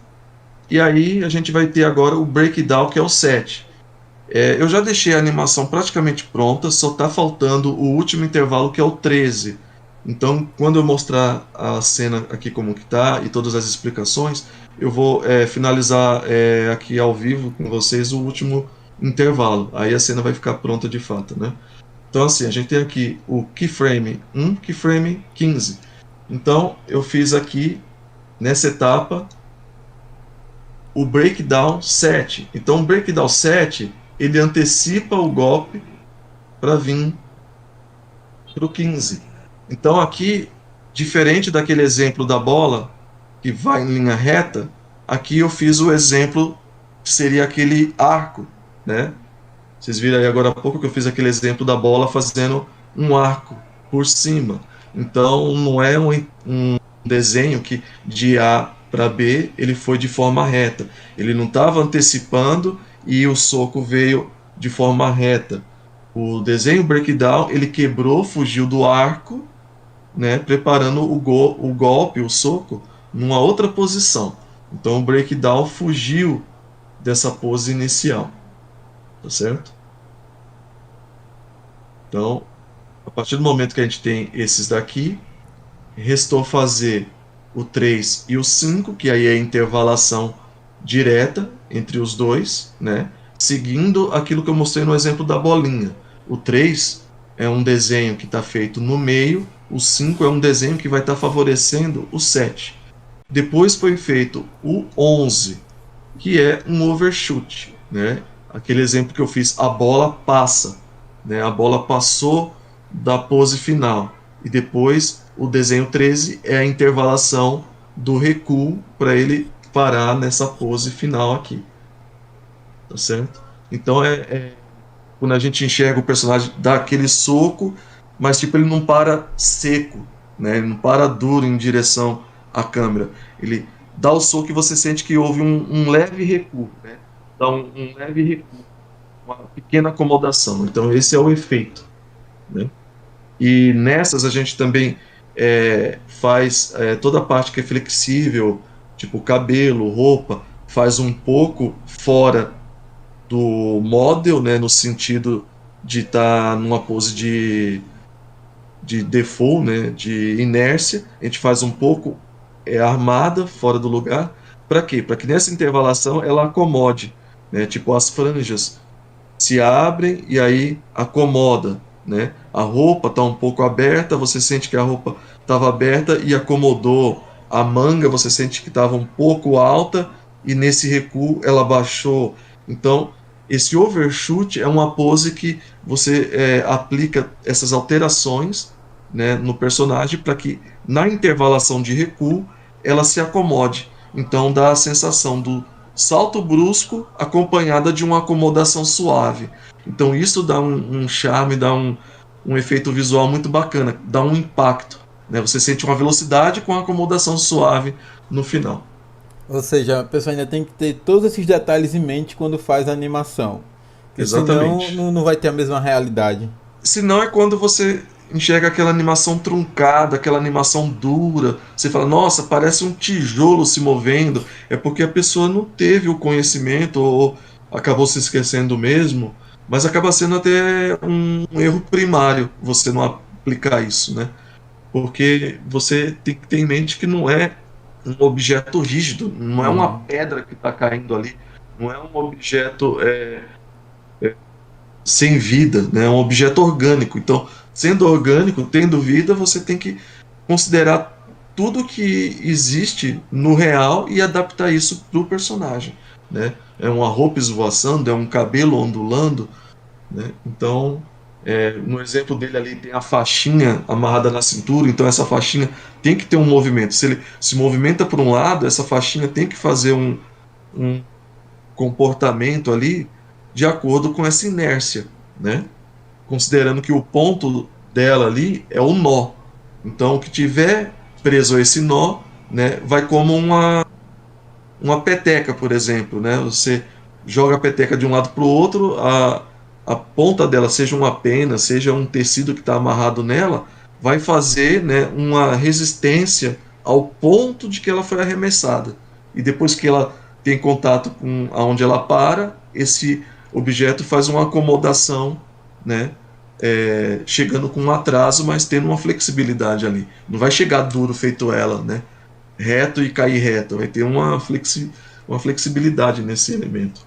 E aí a gente vai ter agora o breakdown, que é o 7. Eu já deixei a animação praticamente pronta, só está faltando o último intervalo, que é o 13. Então, quando eu mostrar a cena aqui como que está e todas as explicações, eu vou finalizar aqui ao vivo com vocês o último intervalo. Aí a cena vai ficar pronta de fato, né? Então assim, a gente tem aqui o keyframe 1, keyframe 15. Então eu fiz aqui, nessa etapa, o breakdown 7. Então o breakdown 7, ele antecipa o golpe para vir para o 15. Então aqui, diferente daquele exemplo da bola que vai em linha reta, aqui eu fiz o exemplo que seria aquele arco, né? Vocês viram aí agora há pouco que eu fiz aquele exemplo da bola fazendo um arco por cima. Então não é um desenho que de A para B ele foi de forma reta. Ele não estava antecipando e o soco veio de forma reta. O desenho breakdown, ele quebrou, fugiu do arco, né, preparando o golpe, o soco, numa outra posição. Então o breakdown fugiu dessa pose inicial, tá certo? Então, a partir do momento que a gente tem esses daqui, restou fazer o 3 e o 5, que aí é a intervalação direta entre os dois, né? Seguindo aquilo que eu mostrei no exemplo da bolinha. O 3 é um desenho que está feito no meio, o 5 é um desenho que vai estar favorecendo o 7. Depois foi feito o 11, que é um overshoot, né? Aquele exemplo que eu fiz, a bola passa, né? A bola passou da pose final. E depois o desenho 13 é a intervalação do recuo para ele parar nessa pose final aqui, tá certo? Então quando a gente enxerga o personagem dá aquele soco, mas tipo ele não para seco, né? Ele não para duro em direção à câmera. Ele dá o soco e você sente que houve um leve recuo, né? Dá um leve recuo, uma pequena acomodação. Então esse é o efeito, né? E nessas a gente também faz toda a parte que é flexível, tipo cabelo, roupa, faz um pouco fora do model, né, no sentido de estar numa pose de default, né, de inércia. A gente faz um pouco armada, fora do lugar. Para quê? Para que nessa intervalação ela acomode, né, tipo as franjas se abrem e aí acomoda, né? A roupa está um pouco aberta, você sente que a roupa estava aberta e acomodou. A manga você sente que estava um pouco alta e nesse recuo ela baixou. Então, esse overshoot é uma pose que você aplica essas alterações, né, no personagem para que na intervalação de recuo ela se acomode. Então dá a sensação do salto brusco acompanhada de uma acomodação suave. Então isso dá um charme, dá um efeito visual muito bacana, dá um impacto, né? Você sente uma velocidade com a acomodação suave no final. Ou seja, a pessoa ainda tem que ter todos esses detalhes em mente quando faz a animação. Porque senão Exatamente. não vai ter a mesma realidade. Se não é quando você enxerga aquela animação truncada, aquela animação dura, você fala, nossa, parece um tijolo se movendo. É porque a pessoa não teve o conhecimento ou acabou se esquecendo mesmo, mas acaba sendo até um erro primário você não aplicar isso, né? Porque você tem que ter em mente que não é um objeto rígido, não é uma Uhum. pedra que está caindo ali, não é um objeto sem vida, né? É um objeto orgânico. Então, sendo orgânico, tendo vida, você tem que considerar tudo que existe no real e adaptar isso para o personagem, né? É uma roupa esvoaçando, é um cabelo ondulando, né? Então, no exemplo dele ali tem a faixinha amarrada na cintura, então essa faixinha tem que ter um movimento. Se ele se movimenta para um lado, essa faixinha tem que fazer um comportamento ali de acordo com essa inércia, né? Considerando que o ponto dela ali é o nó. Então, o que tiver preso a esse nó, né, vai como uma peteca, por exemplo, né? Você joga a peteca de um lado para o outro, a ponta dela, seja uma pena, seja um tecido que está amarrado nela, vai fazer, né, uma resistência ao ponto de que ela foi arremessada. E depois que ela tem contato com aonde ela para, esse objeto faz uma acomodação, né, chegando com um atraso, mas tendo uma flexibilidade ali. Não vai chegar duro feito ela, né? Reto e cair reto. Vai ter uma flexibilidade nesse elemento.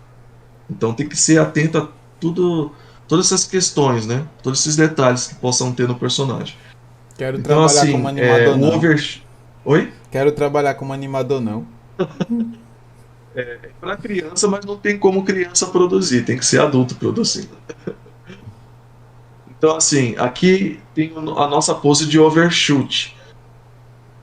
Então tem que ser atento a tudo, todas essas questões, né? Todos esses detalhes que possam ter no personagem. Quero Então, trabalhar como assim, animador o não. over. Oi? Quero trabalhar como animador não. É para criança, mas não tem como criança produzir, tem que ser adulto produzindo. Então, assim, aqui tem a nossa pose de overshoot.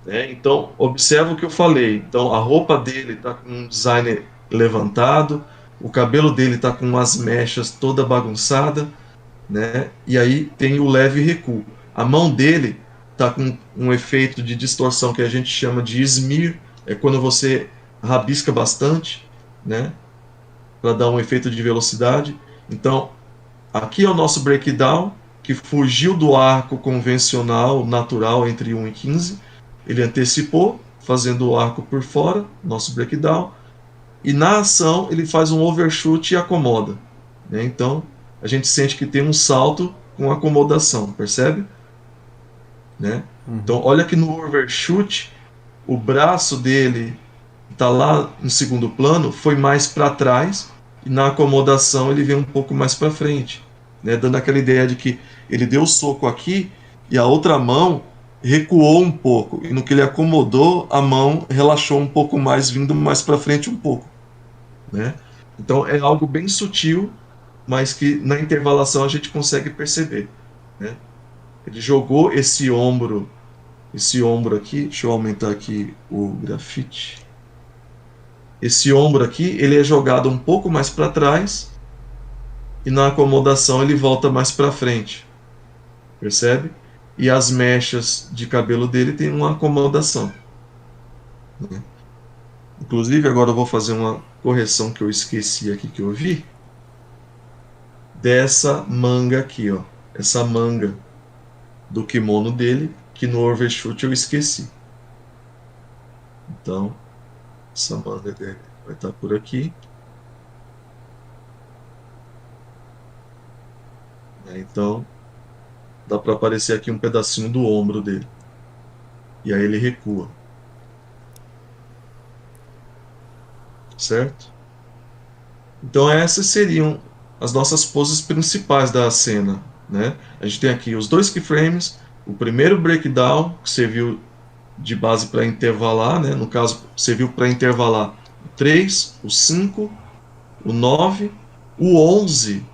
Né? Então, observa o que eu falei. Então, a roupa dele está com um design levantado, o cabelo dele está com umas mechas toda bagunçada, né? E aí tem o leve recuo. A mão dele está com um efeito de distorção que a gente chama de smear, é quando você rabisca bastante, né? para dar um efeito de velocidade. Então, aqui é o nosso breakdown, que fugiu do arco convencional, natural, entre 1 e 15. Ele antecipou, fazendo o arco por fora, nosso breakdown. E na ação, ele faz um overshoot e acomoda. Né? Então, a gente sente que tem um salto com acomodação, percebe? Né? Então, olha que no overshoot, o braço dele está lá no segundo plano, foi mais para trás, e na acomodação ele vem um pouco mais para frente, né? Dando aquela ideia de que ele deu o soco aqui e a outra mão recuou um pouco, e no que ele acomodou, a mão relaxou um pouco mais, vindo mais para frente um pouco, né? Então é algo bem sutil, mas que na intervalação a gente consegue perceber, né? Ele jogou esse ombro aqui, deixa eu aumentar aqui o grafite. Esse ombro aqui, ele é jogado um pouco mais para trás e na acomodação ele volta mais para frente, percebe? E as mechas de cabelo dele tem uma acomodação, né? Inclusive, agora eu vou fazer uma correção que eu esqueci aqui que eu vi, dessa manga aqui, ó. Essa manga do kimono dele, que no overshoot eu esqueci. Então, essa manga dele vai estar por aqui. Então, dá para aparecer aqui um pedacinho do ombro dele. E aí ele recua. Certo? Então essas seriam as nossas poses principais da cena, né? A gente tem aqui os dois keyframes, o primeiro breakdown, que serviu de base para intervalar, né? No caso, serviu para intervalar o 3, o 5, o 9, o 11,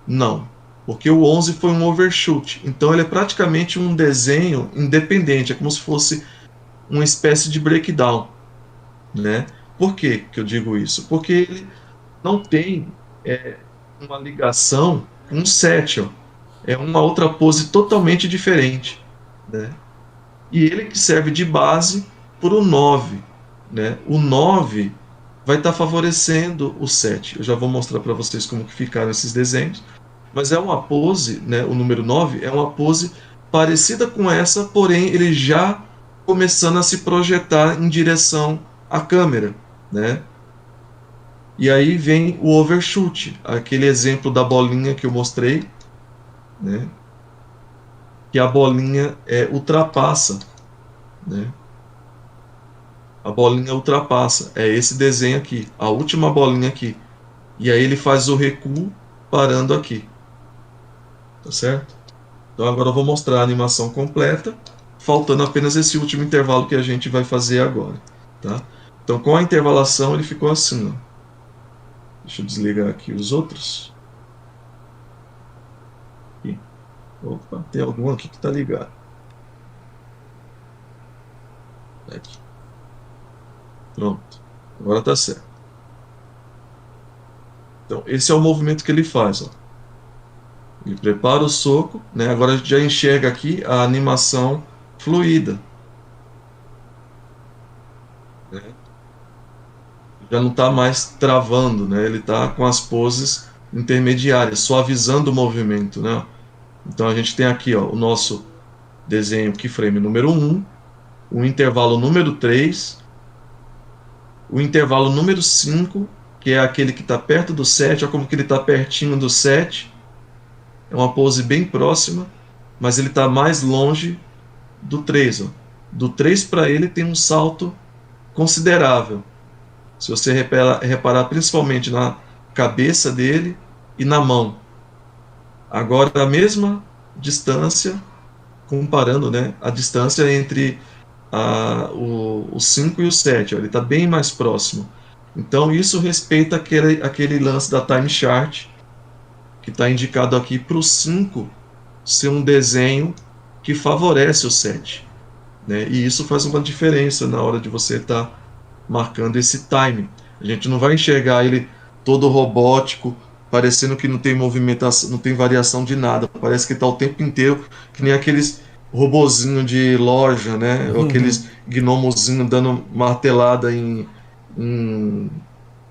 não, porque o 11 foi um overshoot, então ele é praticamente um desenho independente, é como se fosse uma espécie de breakdown, né? Por que eu digo isso? Porque ele não tem uma ligação com o 7, ó. É uma outra pose totalmente diferente, né? E ele que serve de base para o 9, né? O 9 vai estar favorecendo o 7. Eu já vou mostrar para vocês como que ficaram esses desenhos. Mas é uma pose, né? O número 9 é uma pose parecida com essa, porém ele já começando a se projetar em direção à câmera, né? E aí vem o overshoot, aquele exemplo da bolinha que eu mostrei, né? Que a bolinha ultrapassa, né? A bolinha ultrapassa, é esse desenho aqui, a última bolinha aqui. E aí ele faz o recuo parando aqui, tá certo? Então agora eu vou mostrar a animação completa, faltando apenas esse último intervalo que a gente vai fazer agora, tá? Então com a intervalação ele ficou assim, ó. Deixa eu desligar aqui os outros. Aqui. Opa, tem algum aqui que está ligado. Aqui. Pronto. Agora está certo. Então, esse é o movimento que ele faz. Ó. Ele prepara o soco, né? Agora a gente já enxerga aqui a animação fluida. Né? Já não está mais travando, né? Ele está com as poses intermediárias, suavizando o movimento, né? Então a gente tem aqui, ó, o nosso desenho keyframe número 1, o intervalo número 3, o intervalo número 5, que é aquele que está perto do 7, olha como que ele está pertinho do 7, é uma pose bem próxima, mas ele está mais longe do 3. Ó. Do 3 para ele tem um salto considerável. Se você reparar principalmente na cabeça dele e na mão. Agora, a mesma distância, comparando, né, a distância entre o 5 e o 7, ó, ele está bem mais próximo. Então isso respeita aquele lance da time chart, que está indicado aqui para o 5 ser um desenho que favorece o 7. Né? E isso faz uma diferença na hora de você estar marcando esse time. A gente não vai enxergar ele todo robótico, parecendo que não tem movimentação, não tem variação de nada. Parece que está o tempo inteiro, que nem aqueles robozinho de loja, né? Ou aqueles gnomozinho dando martelada em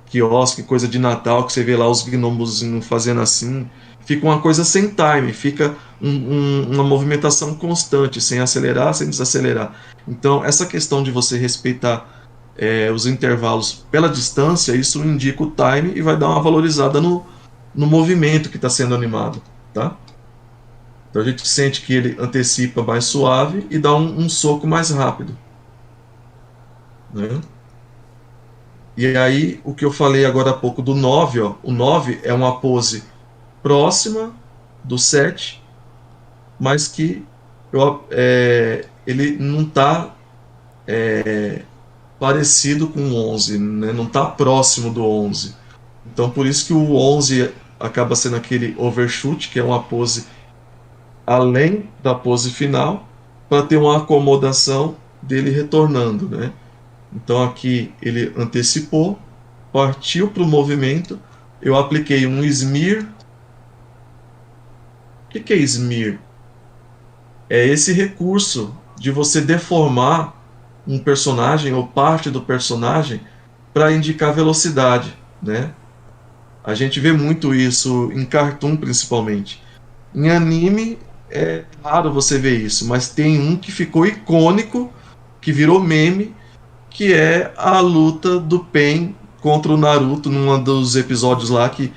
quiosque, coisa de Natal, que você vê lá os gnomos fazendo assim. Fica uma coisa sem time, fica uma movimentação constante, sem acelerar, sem desacelerar. Então, essa questão de você respeitar os intervalos pela distância, isso indica o time e vai dar uma valorizada no movimento que está sendo animado, tá? Então a gente sente que ele antecipa mais suave e dá um soco mais rápido, né? E aí, o que eu falei agora há pouco do 9, ó, o 9 é uma pose próxima do 7, mas que ele não está parecido com o 11, né? Não está próximo do 11. Então, por isso que o 11 acaba sendo aquele overshoot, que é uma pose além da pose final, para ter uma acomodação dele retornando, né? Então aqui ele antecipou, partiu para o movimento, eu apliquei um smear. O que é smear? É esse recurso de você deformar um personagem ou parte do personagem para indicar velocidade, né? A gente vê muito isso em cartoon principalmente. Em anime é raro você ver isso, mas tem um que ficou icônico, que virou meme, que é a luta do Pain contra o Naruto num dos episódios lá, que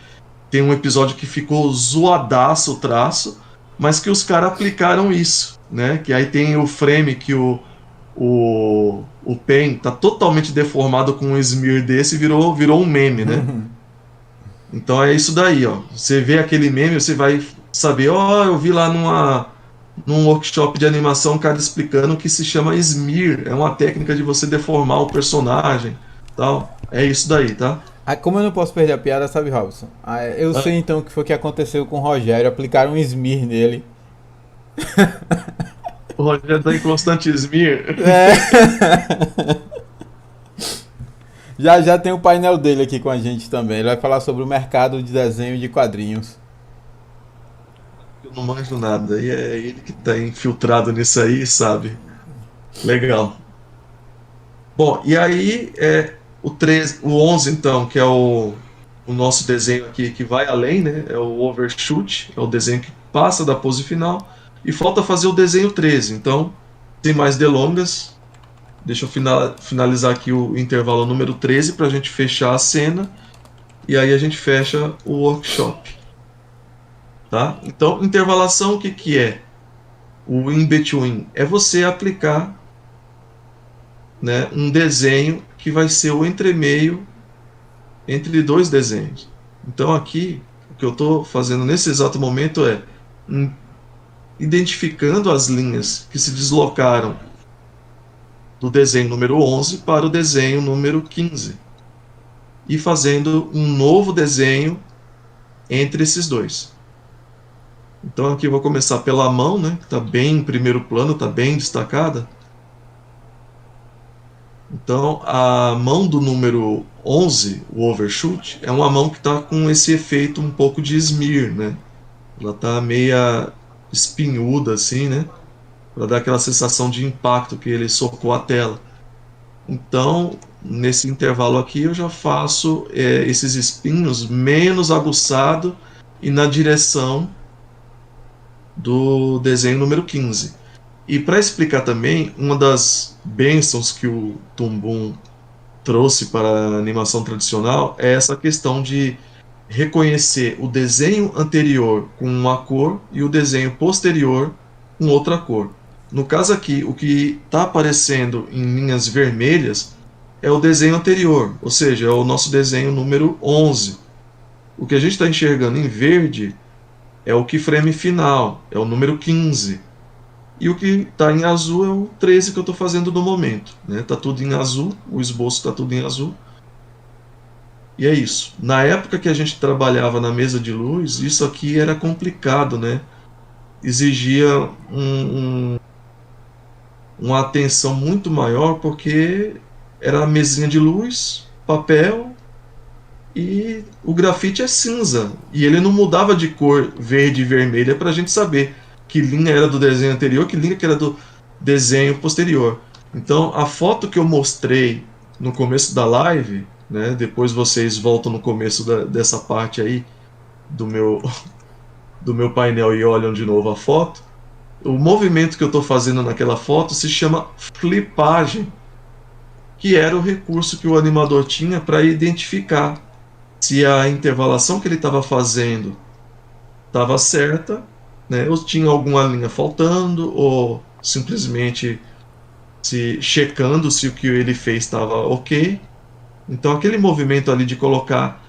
tem um episódio que ficou zoadaço o traço, mas que os caras aplicaram isso, né? Que aí tem o frame que o Pain tá totalmente deformado com um smear desse e virou um meme, né? Então é isso daí, ó. Você vê aquele meme, você vai saber, ó, eu vi lá num workshop de animação um cara explicando que se chama smear, é uma técnica de você deformar o personagem, tal. É isso daí, tá? Ah, como eu não posso perder a piada, sabe, Robson? Eu sei então o que foi que aconteceu com o Rogério. Aplicaram um smear nele. O Rogério tá em constante smear. Já já tem o painel dele aqui com a gente também. Ele vai falar sobre o mercado de desenho de quadrinhos. Eu não manjo nada, e é ele que tá infiltrado nisso aí, sabe? Legal. Bom, e aí o 13, o 11 então, que é o nosso desenho aqui que vai além, né? É o overshoot, é o desenho que passa da pose final. E falta fazer o desenho 13. Então, sem mais delongas, deixa eu finalizar aqui o intervalo número 13 para a gente fechar a cena. E aí a gente fecha o workshop. Tá? Então, intervalação, o que é? O in-between é você aplicar, né, um desenho que vai ser o entremeio entre dois desenhos. Então aqui, o que eu estou fazendo nesse exato momento é identificando as linhas que se deslocaram do desenho número 11 para o desenho número 15 e fazendo um novo desenho entre esses dois. Então aqui eu vou começar pela mão, né, que está bem em primeiro plano, está bem destacada. Então a mão do número 11, o overshoot, é uma mão que está com esse efeito um pouco de smear, né? Ela está meia espinhuda assim, né? Para dar aquela sensação de impacto que ele socou a tela. Então, nesse intervalo aqui eu já faço esses espinhos menos aguçado e na direção do desenho número 15. E para explicar também, uma das bênçãos que o Toon trouxe para a animação tradicional é essa questão de reconhecer o desenho anterior com uma cor e o desenho posterior com outra cor. No caso aqui, o que está aparecendo em linhas vermelhas é o desenho anterior, ou seja, é o nosso desenho número 11. O que a gente está enxergando em verde é o keyframe final, é o número 15. E o que está em azul é o 13 que eu estou fazendo no momento. Está tudo em azul, o esboço está tudo em azul. E é isso. Na época que a gente trabalhava na mesa de luz, isso aqui era complicado, né? Exigia uma atenção muito maior, porque era a mesinha de luz, papel, e o grafite é cinza. E ele não mudava de cor verde e vermelha para a gente saber que linha era do desenho anterior, que linha que era do desenho posterior. Então, a foto que eu mostrei no começo da live né? Depois vocês voltam no começo dessa parte aí do meu, do meu painel e olham de novo a foto. O movimento que eu estou fazendo naquela foto se chama flipagem, que era o recurso que o animador tinha para identificar se a intervalação que ele estava fazendo estava certa, né, ou tinha alguma linha faltando, ou simplesmente se checando se o que ele fez estava ok. Então aquele movimento ali de colocar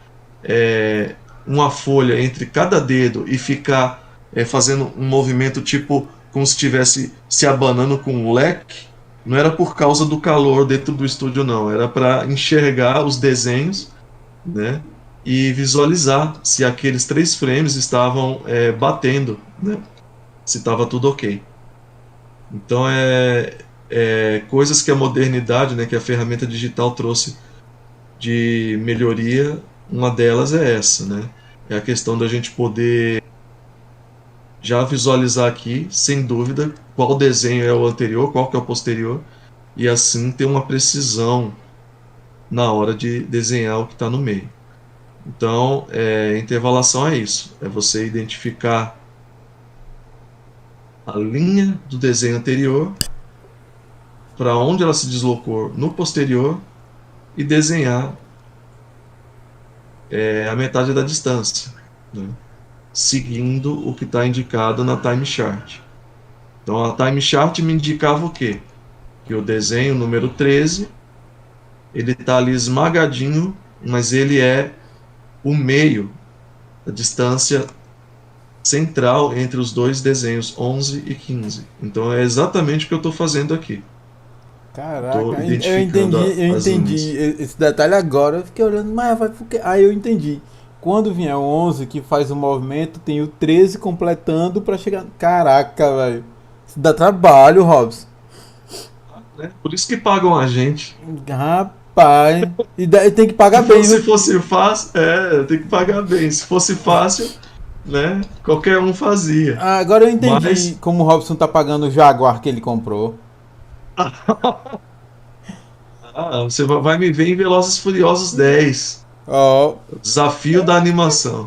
uma folha entre cada dedo e ficar fazendo um movimento tipo como se estivesse se abanando com um leque, não era por causa do calor dentro do estúdio, não. Era para enxergar os desenhos, né? E visualizar se aqueles 3 frames estavam batendo, né? Se estava tudo ok. Então coisas que a modernidade, né, que a ferramenta digital trouxe de melhoria, uma delas é essa, né? É a questão da gente poder já visualizar aqui, sem dúvida, qual desenho é o anterior, qual que é o posterior, e assim ter uma precisão na hora de desenhar o que está no meio. Então, intervalação é isso, é você identificar a linha do desenho anterior, para onde ela se deslocou no posterior, e desenhar a metade da distância, né? Seguindo o que está indicado na time chart. Então a time chart me indicava o quê? Que o desenho número 13, ele está ali esmagadinho, mas ele é o meio da distância central entre os dois desenhos 11 e 15. Então é exatamente o que eu estou fazendo aqui. Estou Caraca, identificando eu as entendi linhas. esse detalhe agora. Eu fiquei olhando, mas vai porque. Aí eu entendi. Quando vier o 11 que faz o movimento, tem o 13 completando pra chegar. Caraca, velho. Isso dá trabalho, Robson. Né? Por isso que pagam a gente. Rapaz. E tem que pagar Se bem, fosse, viu? fosse fácil, tem que pagar bem. Se fosse fácil, né, qualquer um fazia. Ah, agora eu entendi Mas como o Robson tá pagando o Jaguar que ele comprou. você vai me ver em Velozes e Furiosos 10. Ó, O desafio da animação.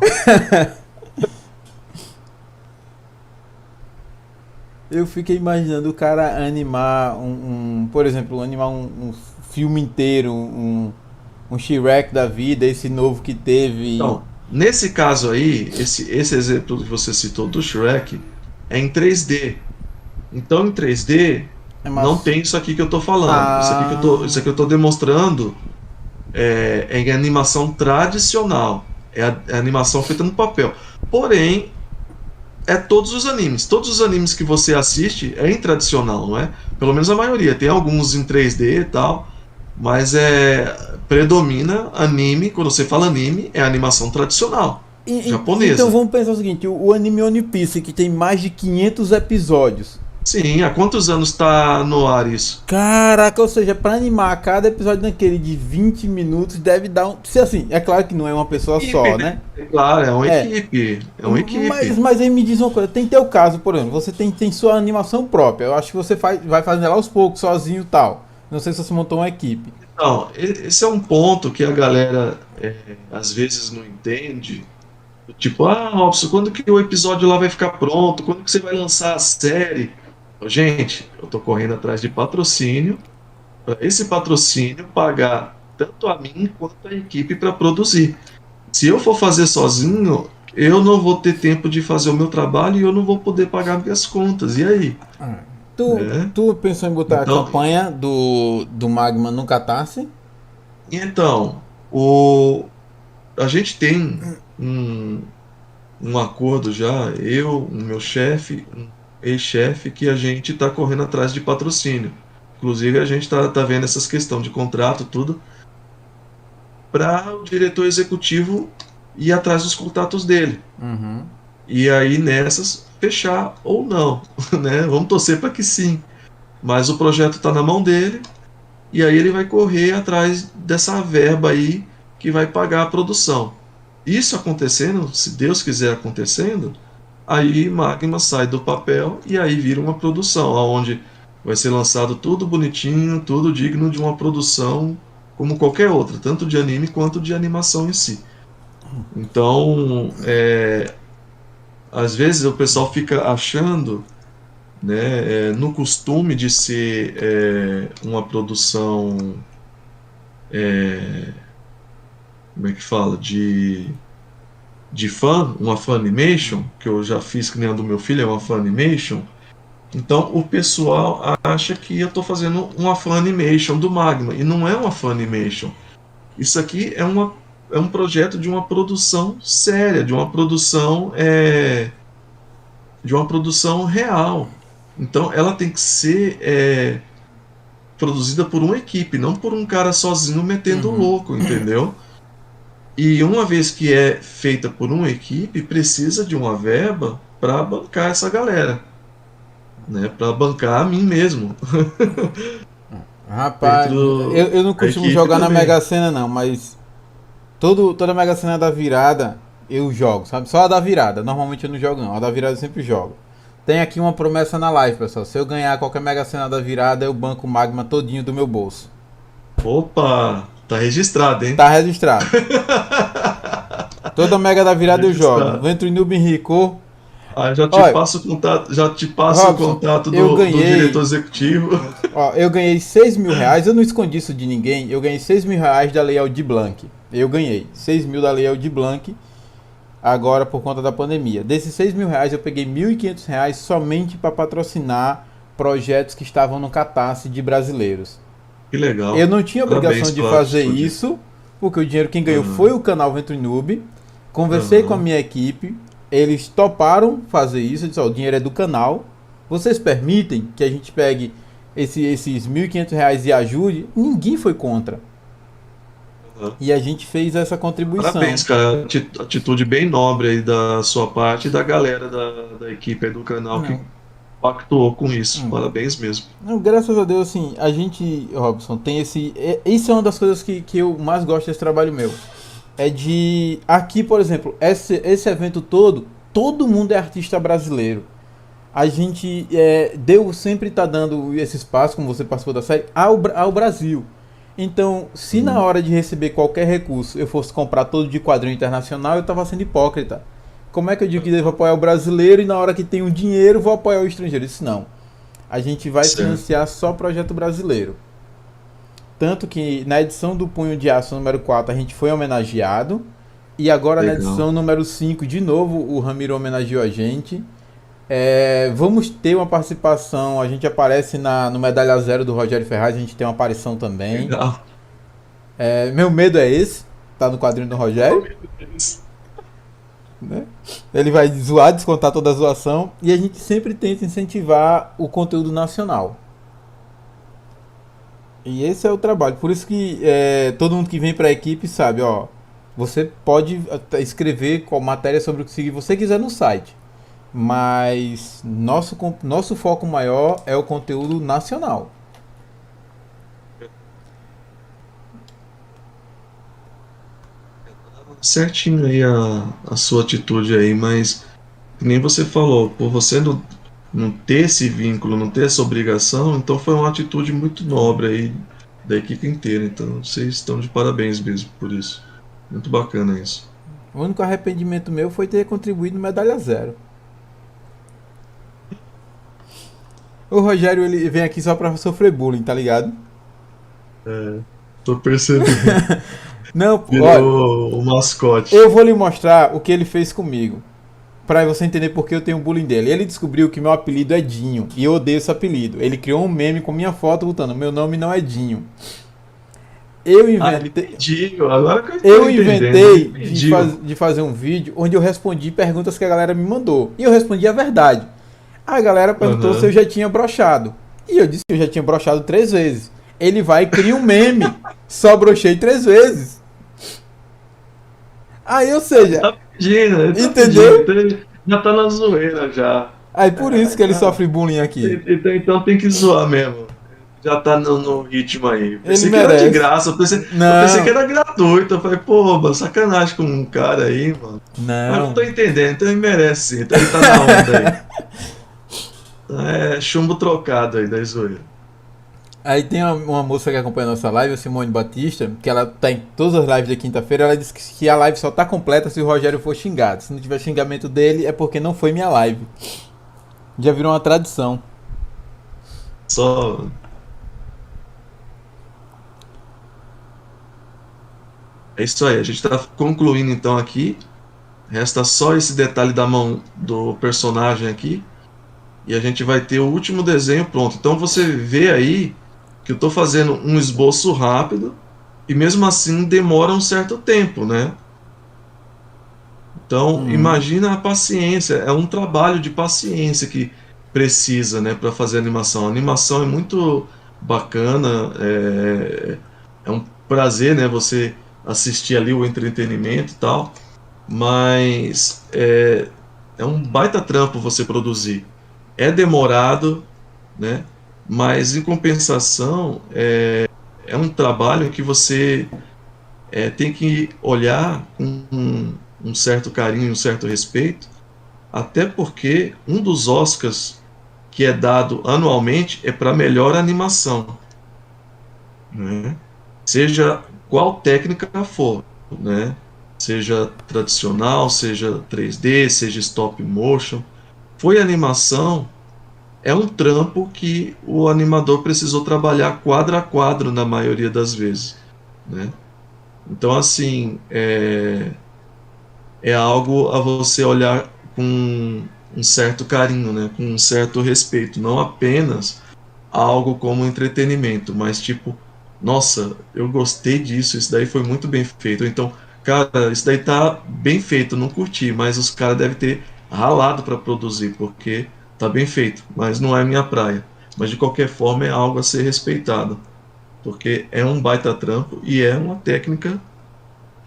eu fiquei imaginando o cara animar por exemplo, animar um filme inteiro, um Shrek da vida, esse novo que teve. Então, nesse caso aí, esse exemplo que você citou do Shrek é em 3D. Então, em 3D, É não massa. tem isso aqui que eu estou falando. Isso Ah, aqui que eu estou demonstrando é em animação tradicional. É a animação feita no papel. Porém, todos os animes. Todos os animes que você assiste é em tradicional, não é? Pelo menos a maioria. Tem alguns em 3D e tal, mas predomina anime. Quando você fala anime, é animação tradicional, então japonesa. vamos pensar o seguinte: o anime One Piece, que tem mais de 500 episódios. Sim, há quantos anos está no ar isso? Caraca, ou seja, pra animar cada episódio daquele de 20 minutos deve dar um. Se assim, é claro que não é uma pessoa Equipe, só, né? né? É claro, é uma É. equipe. É uma equipe. Mas aí me diz uma coisa, tem teu caso, por exemplo, você tem sua animação própria. Eu acho que você vai fazendo ela aos poucos, sozinho e tal. Não sei se você montou uma equipe. Então, esse é um ponto que a galera às vezes não entende. Tipo, Robson, quando que o episódio lá vai ficar pronto? Quando que você vai lançar a série? Gente, eu tô correndo atrás de patrocínio, para esse patrocínio pagar tanto a mim quanto a equipe para produzir. Se eu for fazer sozinho, eu não vou ter tempo de fazer o meu trabalho e eu não vou poder pagar minhas contas. E aí? Né? Tu pensou em botar a Então, campanha do Magma no Catarse? então, a gente tem um, um acordo já, eu, o meu chefe, um ex-chefe, que a gente está correndo atrás de patrocínio. Inclusive, a gente está vendo essas questões de contrato, tudo, para o diretor executivo ir atrás dos contatos dele. Uhum. E aí, nessas, fechar ou não. Né? Vamos torcer para que sim. Mas o projeto está na mão dele, e aí ele vai correr atrás dessa verba aí que vai pagar a produção. Isso acontecendo, se Deus quiser acontecendo, aí Magma sai do papel e aí vira uma produção, onde vai ser lançado tudo bonitinho, tudo digno de uma produção como qualquer outra, tanto de anime quanto de animação em si. Então, às vezes o pessoal fica achando, né, no costume de ser uma produção, como é que fala, de fã, uma Funimation, que eu já fiz que nem a do meu filho, é uma Funimation. Então o pessoal acha que eu estou fazendo uma Funimation do Magma, e não é uma Funimation. Isso aqui é um projeto de uma produção séria, de uma produção real. Então ela tem que ser produzida por uma equipe, não por um cara sozinho metendo Uhum. louco, entendeu? E uma vez que é feita por uma equipe, precisa de uma verba para bancar essa galera, né? Para bancar a mim mesmo, Rapaz, dentro eu não da costumo equipe jogar na também. Mega Sena não, mas toda a Mega Sena da virada eu jogo, sabe? Só a da virada, normalmente eu não jogo não, a da virada eu sempre jogo. Tem aqui uma promessa na live, pessoal. Se eu ganhar qualquer Mega Sena da virada, eu banco o Magma todinho do meu bolso. Opa, tá registrado, hein? Tá registrado. Toda Mega da Tá virada eu jogo. registrado. Ventre Noob Rico. Ah, já te Olha, passo o contato, já te passo o Robson, contato eu do diretor ganhei. executivo. Ó, eu ganhei 6 mil reais. Eu não escondi isso de ninguém. Eu ganhei 6 mil reais da Lei Aldir Blanc. Eu ganhei 6 mil da Lei Aldir Blanc. Agora por conta da pandemia. Desses 6 mil reais eu peguei 1.500 reais somente para patrocinar projetos que estavam no Catarse de brasileiros. Que Eu legal. não tinha Parabéns obrigação de pela fazer atitude. isso, porque o dinheiro quem ganhou foi Aham, o canal Venture Noob. Conversei com a aham, minha equipe, eles toparam fazer isso. Eu disse: ó, o dinheiro é do canal. Vocês permitem que a gente pegue esses 1.500 reais e ajude? Ninguém foi contra. aham. E a gente fez essa contribuição. Parabéns, cara. Atitude bem nobre aí da sua parte e da galera da equipe aí do canal que Não, pactuou com isso. não, Parabéns mesmo. não, graças a Deus, assim, a gente, Robson, tem esse. Isso é uma das coisas que eu mais gosto desse trabalho meu. É de. Aqui, por exemplo, esse evento todo mundo é artista brasileiro. A gente deu sempre tá dando esse espaço, como você participou da série, ao Brasil. Então, se na Uhum. hora de receber qualquer recurso eu fosse comprar todo de quadrinho internacional, eu estava sendo hipócrita. Como é que eu digo que devo apoiar o brasileiro e na hora que tenho dinheiro vou apoiar o estrangeiro? Isso não. A gente vai Certo. financiar só projeto brasileiro. Tanto que na edição do Punho de Aço número 4 a gente foi homenageado. E agora na Legal. edição número 5 de novo, o Ramiro homenageou a gente. Vamos ter uma participação. A gente aparece no Medalha Zero do Rogério Ferraz. A gente tem uma aparição também. Legal. Meu medo é esse. Tá no quadrinho do Rogério. Né? Ele vai zoar, descontar toda a zoação. E a gente sempre tenta incentivar o conteúdo nacional. E esse é o trabalho. Por isso que todo mundo que vem para a equipe sabe, ó, você pode até escrever qual matéria sobre o que você quiser no site, mas nosso foco maior é o conteúdo nacional. Certinho aí a sua atitude aí, mas que nem você falou, por você não ter esse vínculo, não ter essa obrigação, então foi uma atitude muito nobre aí da equipe inteira. Então vocês estão de parabéns mesmo por isso. Muito bacana isso. O único arrependimento meu foi ter contribuído no Medalha Zero. O Rogério ele vem aqui só pra sofrer bullying, tá ligado? É, tô percebendo. Não, olha, Virou o mascote. eu vou lhe mostrar o que ele fez comigo. Pra você entender por que eu tenho bullying dele. Ele descobriu que meu apelido é Dinho. E eu odeio esse apelido. Ele criou um meme com minha foto botando: meu nome não é Dinho. Eu Ah, ele inventei. pediu, agora que eu estou Eu entendendo, ele inventei pediu. de fazer um vídeo onde eu respondi perguntas que a galera me mandou. E eu respondi a verdade. A galera perguntou se eu Aham. já tinha brochado. E eu disse que eu já tinha brochado 3 vezes. Ele vai e cria um meme. Só brochei 3 vezes. Aí, ou seja, Ele tá pedindo, entendeu? então ele já tá na zoeira já. Aí por isso É, que ele não. sofre bullying aqui. Então tem que zoar mesmo. Já tá no ritmo aí. Ele Pensei que era de merece. graça, eu pensei que Não, era gratuito. Eu falei, pô, mano, sacanagem com um cara aí, mano. Mas eu não. tô entendendo, então ele merece sim. Então ele tá na onda aí. É chumbo trocado aí da zoeira. Aí tem uma moça que acompanha a nossa live, a Simone Batista, que ela tá em todas as lives de quinta-feira. Ela disse que a live só tá completa se o Rogério for xingado. Se não tiver xingamento dele, é porque não foi minha live. Já virou uma tradição. Só é isso aí. A gente está concluindo então aqui. Resta só esse detalhe da mão do personagem aqui. E a gente vai ter o último desenho pronto. Então você vê aí que eu estou fazendo um esboço rápido e mesmo assim demora um certo tempo, né? Então Uhum. imagina a paciência. É um trabalho de paciência que precisa, né, para fazer animação. A animação é muito bacana. É um prazer, né, você assistir ali o entretenimento e tal. Mas é um baita trampo você produzir. É demorado, né? Mas em compensação é um trabalho que você tem que olhar com um certo carinho, um certo respeito, até porque um dos Oscars que é dado anualmente é para melhor animação, né? Seja qual técnica for, né? Seja tradicional, seja 3D, seja stop motion. Foi animação, é um trampo que o animador precisou trabalhar quadro a quadro na maioria das vezes, né? Então, assim, é algo a você olhar com um certo carinho, né? Com um certo respeito, não apenas algo como entretenimento, mas tipo, nossa, eu gostei disso, isso daí foi muito bem feito. Ou então, cara, isso daí tá bem feito, não curti, mas os caras devem ter ralado para produzir, porque tá bem feito, mas não é minha praia. Mas de qualquer forma é algo a ser respeitado, porque é um baita trampo e é uma técnica,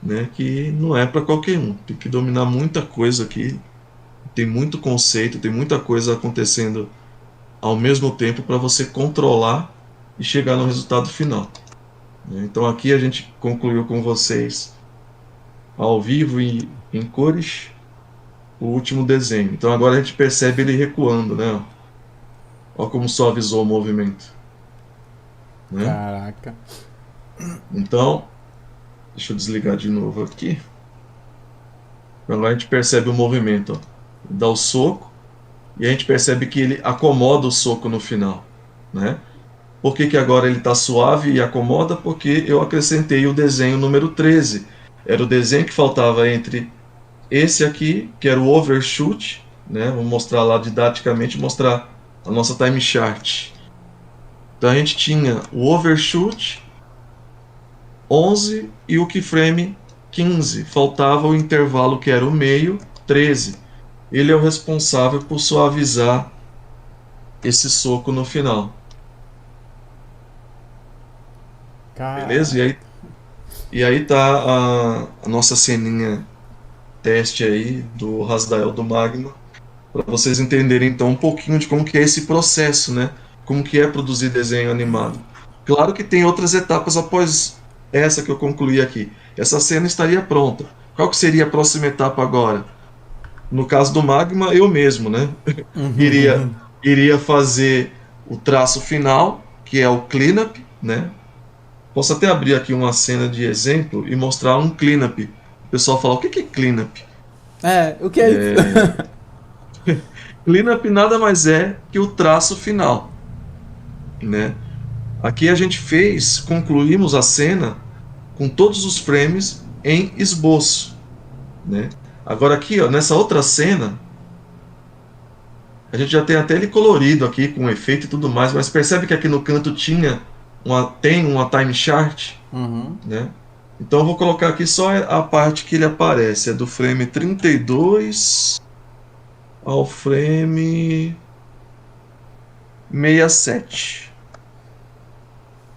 né, que não é para qualquer um. Tem que dominar muita coisa aqui, tem muito conceito, tem muita coisa acontecendo ao mesmo tempo para você controlar e chegar no resultado final, né? Então aqui a gente concluiu com vocês ao vivo e em cores o último desenho. Então agora a gente percebe ele recuando, né? Olha como suavizou o movimento, né? Caraca. Então, deixa eu desligar de novo aqui. Agora a gente percebe o movimento, ó. Dá o soco e a gente percebe que ele acomoda o soco no final, né? Por que que agora ele está suave e acomoda? Porque eu acrescentei o desenho número 13. Era o desenho que faltava entre esse aqui, que era o overshoot, né? Vou mostrar lá didaticamente, mostrar a nossa time chart. Então a gente tinha o overshoot 11 e o keyframe 15. Faltava o intervalo que era o meio, 13. Ele é o responsável por suavizar esse soco no final. Beleza? Caraca. E aí tá a nossa ceninha teste aí do Rasdael do Magma, para vocês entenderem então um pouquinho de como que é esse processo, né? Como que é produzir desenho animado. Claro que tem outras etapas após essa que eu concluí aqui. Essa cena estaria pronta. Qual que seria a próxima etapa agora? No caso do Magma, eu mesmo, né? iria iria fazer o traço final, que é o cleanup, né? Posso até abrir aqui uma cena de exemplo e mostrar um cleanup. O pessoal fala, o que é cleanup? É, o que é isso? Cleanup nada mais é que o traço final, né? Aqui a gente concluímos a cena com todos os frames em esboço, né? Agora aqui, ó, nessa outra cena, a gente já tem até ele colorido aqui com efeito e tudo mais, mas percebe que aqui no canto tem uma time chart, Uhum. né? Então eu vou colocar aqui só a parte que ele aparece, é do frame 32 ao frame 67,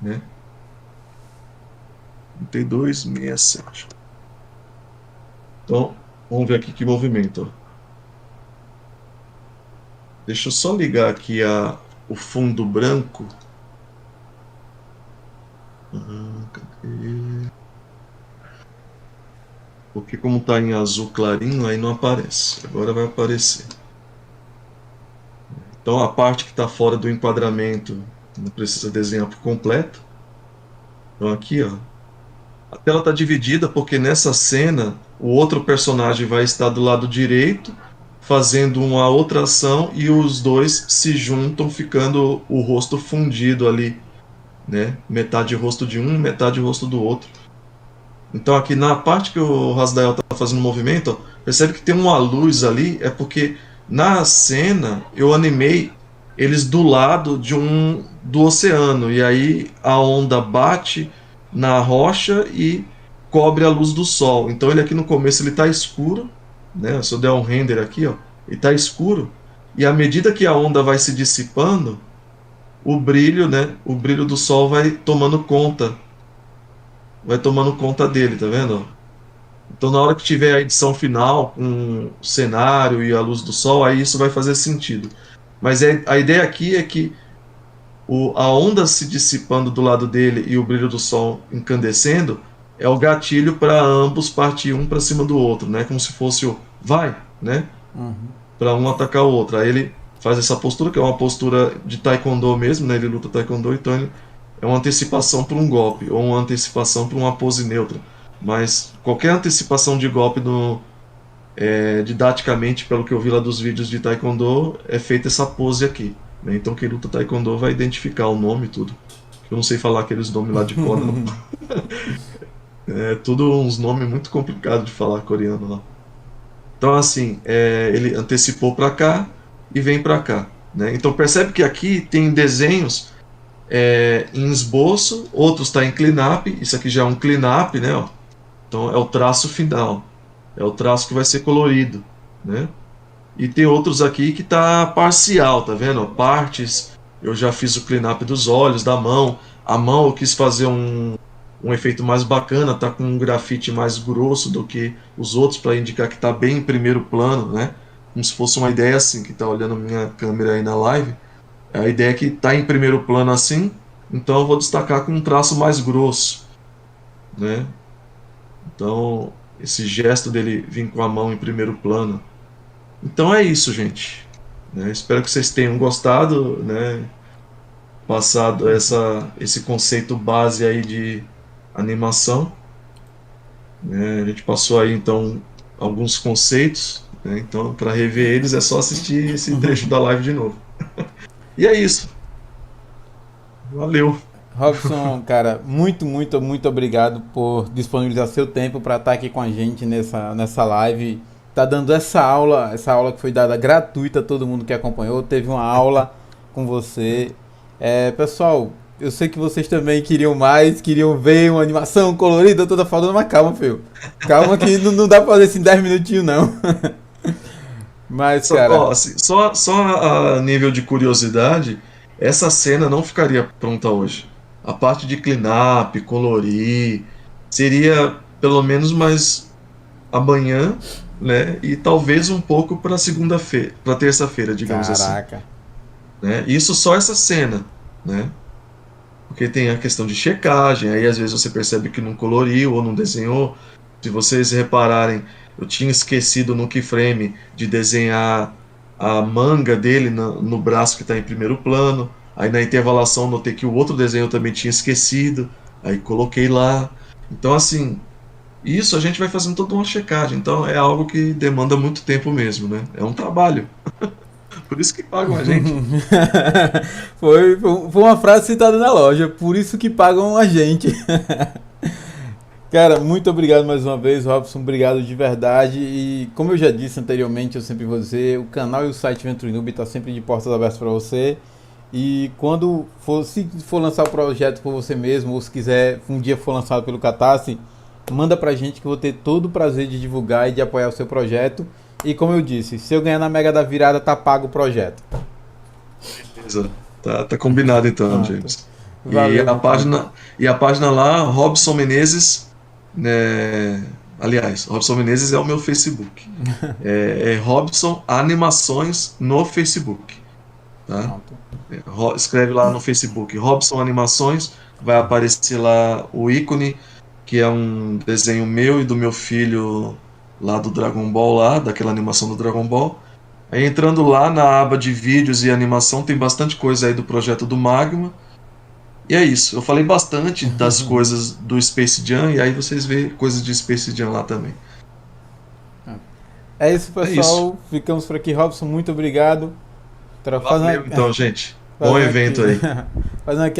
né? 32, 67. Então, vamos ver aqui que movimento, ó. Deixa eu só ligar aqui o fundo branco. Cadê? Porque como está em azul clarinho, aí não aparece. Agora vai aparecer. Então a parte que está fora do enquadramento não precisa desenhar por completo. Então aqui, ó, a tela está dividida porque nessa cena o outro personagem vai estar do lado direito fazendo uma outra ação e os dois se juntam, ficando o rosto fundido ali, né? Metade rosto de um, metade rosto do outro. Então aqui na parte que o Rasdael está fazendo o movimento, ó, percebe que tem uma luz ali, é porque na cena eu animei eles do lado do oceano e aí a onda bate na rocha e cobre a luz do sol. Então ele aqui no começo ele está escuro, né? Se eu der um render aqui, ó, ele está escuro e à medida que a onda vai se dissipando, o brilho, né? O brilho do sol vai tomando conta dele, tá vendo? Então, na hora que tiver a edição final, com o cenário e a luz do sol, aí isso vai fazer sentido. Mas a ideia aqui é que a onda se dissipando do lado dele e o brilho do sol incandescendo é o gatilho para ambos partir um para cima do outro, né? Como se fosse o vai, né? Uhum. Para um atacar o outro. Aí ele faz essa postura, que é uma postura de taekwondo mesmo, né? Ele luta taekwondo, então ele é uma antecipação para um golpe, ou uma antecipação para uma pose neutra. Mas qualquer antecipação de golpe didaticamente, pelo que eu vi lá dos vídeos de taekwondo, é feita essa pose aqui, né? Então quem luta taekwondo vai identificar o nome e tudo. Eu não sei falar aqueles nomes lá de cor, não. É tudo uns nomes muito complicados de falar coreano lá. Então, assim, ele antecipou para cá e vem para cá, né? Então, percebe que aqui tem desenhos em esboço, outros está em cleanup. Isso aqui já é um cleanup, né? Ó. Então, é o traço final. É o traço que vai ser colorido, né? E tem outros aqui que tá parcial, tá vendo? Partes, eu já fiz o cleanup dos olhos, da mão. A mão eu quis fazer um efeito mais bacana, tá com um grafite mais grosso do que os outros para indicar que tá bem em primeiro plano, né? Como se fosse uma ideia assim, que tá olhando minha câmera aí na live. A ideia é que tá em primeiro plano assim, então eu vou destacar com um traço mais grosso, né? Então, esse gesto dele vir com a mão em primeiro plano. Então é isso, gente. Né? Espero que vocês tenham gostado, né? Passado esse conceito base aí de animação. Né? A gente passou aí então alguns conceitos, né? Então para rever eles é só assistir esse trecho da live de novo. E é isso. Valeu. Robson, cara, muito, muito, muito obrigado por disponibilizar seu tempo para estar aqui com a gente nessa live. Tá dando essa aula que foi dada gratuita a todo mundo que acompanhou. Teve uma aula com você. Pessoal, eu sei que vocês também queriam mais, queriam ver uma animação colorida, toda falando, mas calma, filho. Calma que não dá pra fazer isso em 10 minutinhos, não. Mas, Só, cara, ó, assim, só a nível de curiosidade, essa cena não ficaria pronta hoje. A parte de cleanup, colorir, seria pelo menos mais amanhã, né? E talvez um pouco para segunda-feira, para terça-feira, digamos assim, caraca. né? Isso só essa cena, né? Porque tem a questão de checagem, aí às vezes você percebe que não coloriu ou não desenhou. Se vocês repararem, eu tinha esquecido no keyframe de desenhar a manga dele no braço que está em primeiro plano. Aí na intervalação notei que o outro desenho eu também tinha esquecido, aí coloquei lá. Então assim, isso a gente vai fazendo toda uma checagem. Então é algo que demanda muito tempo mesmo, né? É um trabalho. Por isso que pagam a gente. Foi uma frase citada na loja, por isso que pagam a gente. Cara, muito obrigado mais uma vez, Robson. Obrigado de verdade. E como eu já disse anteriormente, eu sempre vou dizer, o canal e o site Venture Noob tá sempre de portas abertas para você. E quando for, se for lançar o projeto por você mesmo, ou se quiser um dia for lançado pelo Catarse, manda pra gente que eu vou ter todo o prazer de divulgar e de apoiar o seu projeto. E como eu disse, se eu ganhar na Mega da Virada, tá pago o projeto. Beleza. Tá combinado então, Pronto. James. E Valeu, a meu querido. página, e a página lá, Robson Menezes, né? Aliás, Robson Menezes é o meu Facebook. É Robson Animações no Facebook, tá? Pronto. Escreve lá no Facebook, Robson Animações, vai aparecer lá o ícone, que é um desenho meu e do meu filho lá do Dragon Ball lá, daquela animação do Dragon Ball. Aí entrando lá na aba de vídeos e animação, tem bastante coisa aí do projeto do Magma. E é isso. Eu falei bastante das coisas do Space Jam, e aí vocês vê coisas de Space Jam lá também. É isso, É isso. pessoal. Ficamos por aqui. Robson, muito obrigado. Valeu então, gente. Bom Fazendo evento aqui, aí. fazendo aqui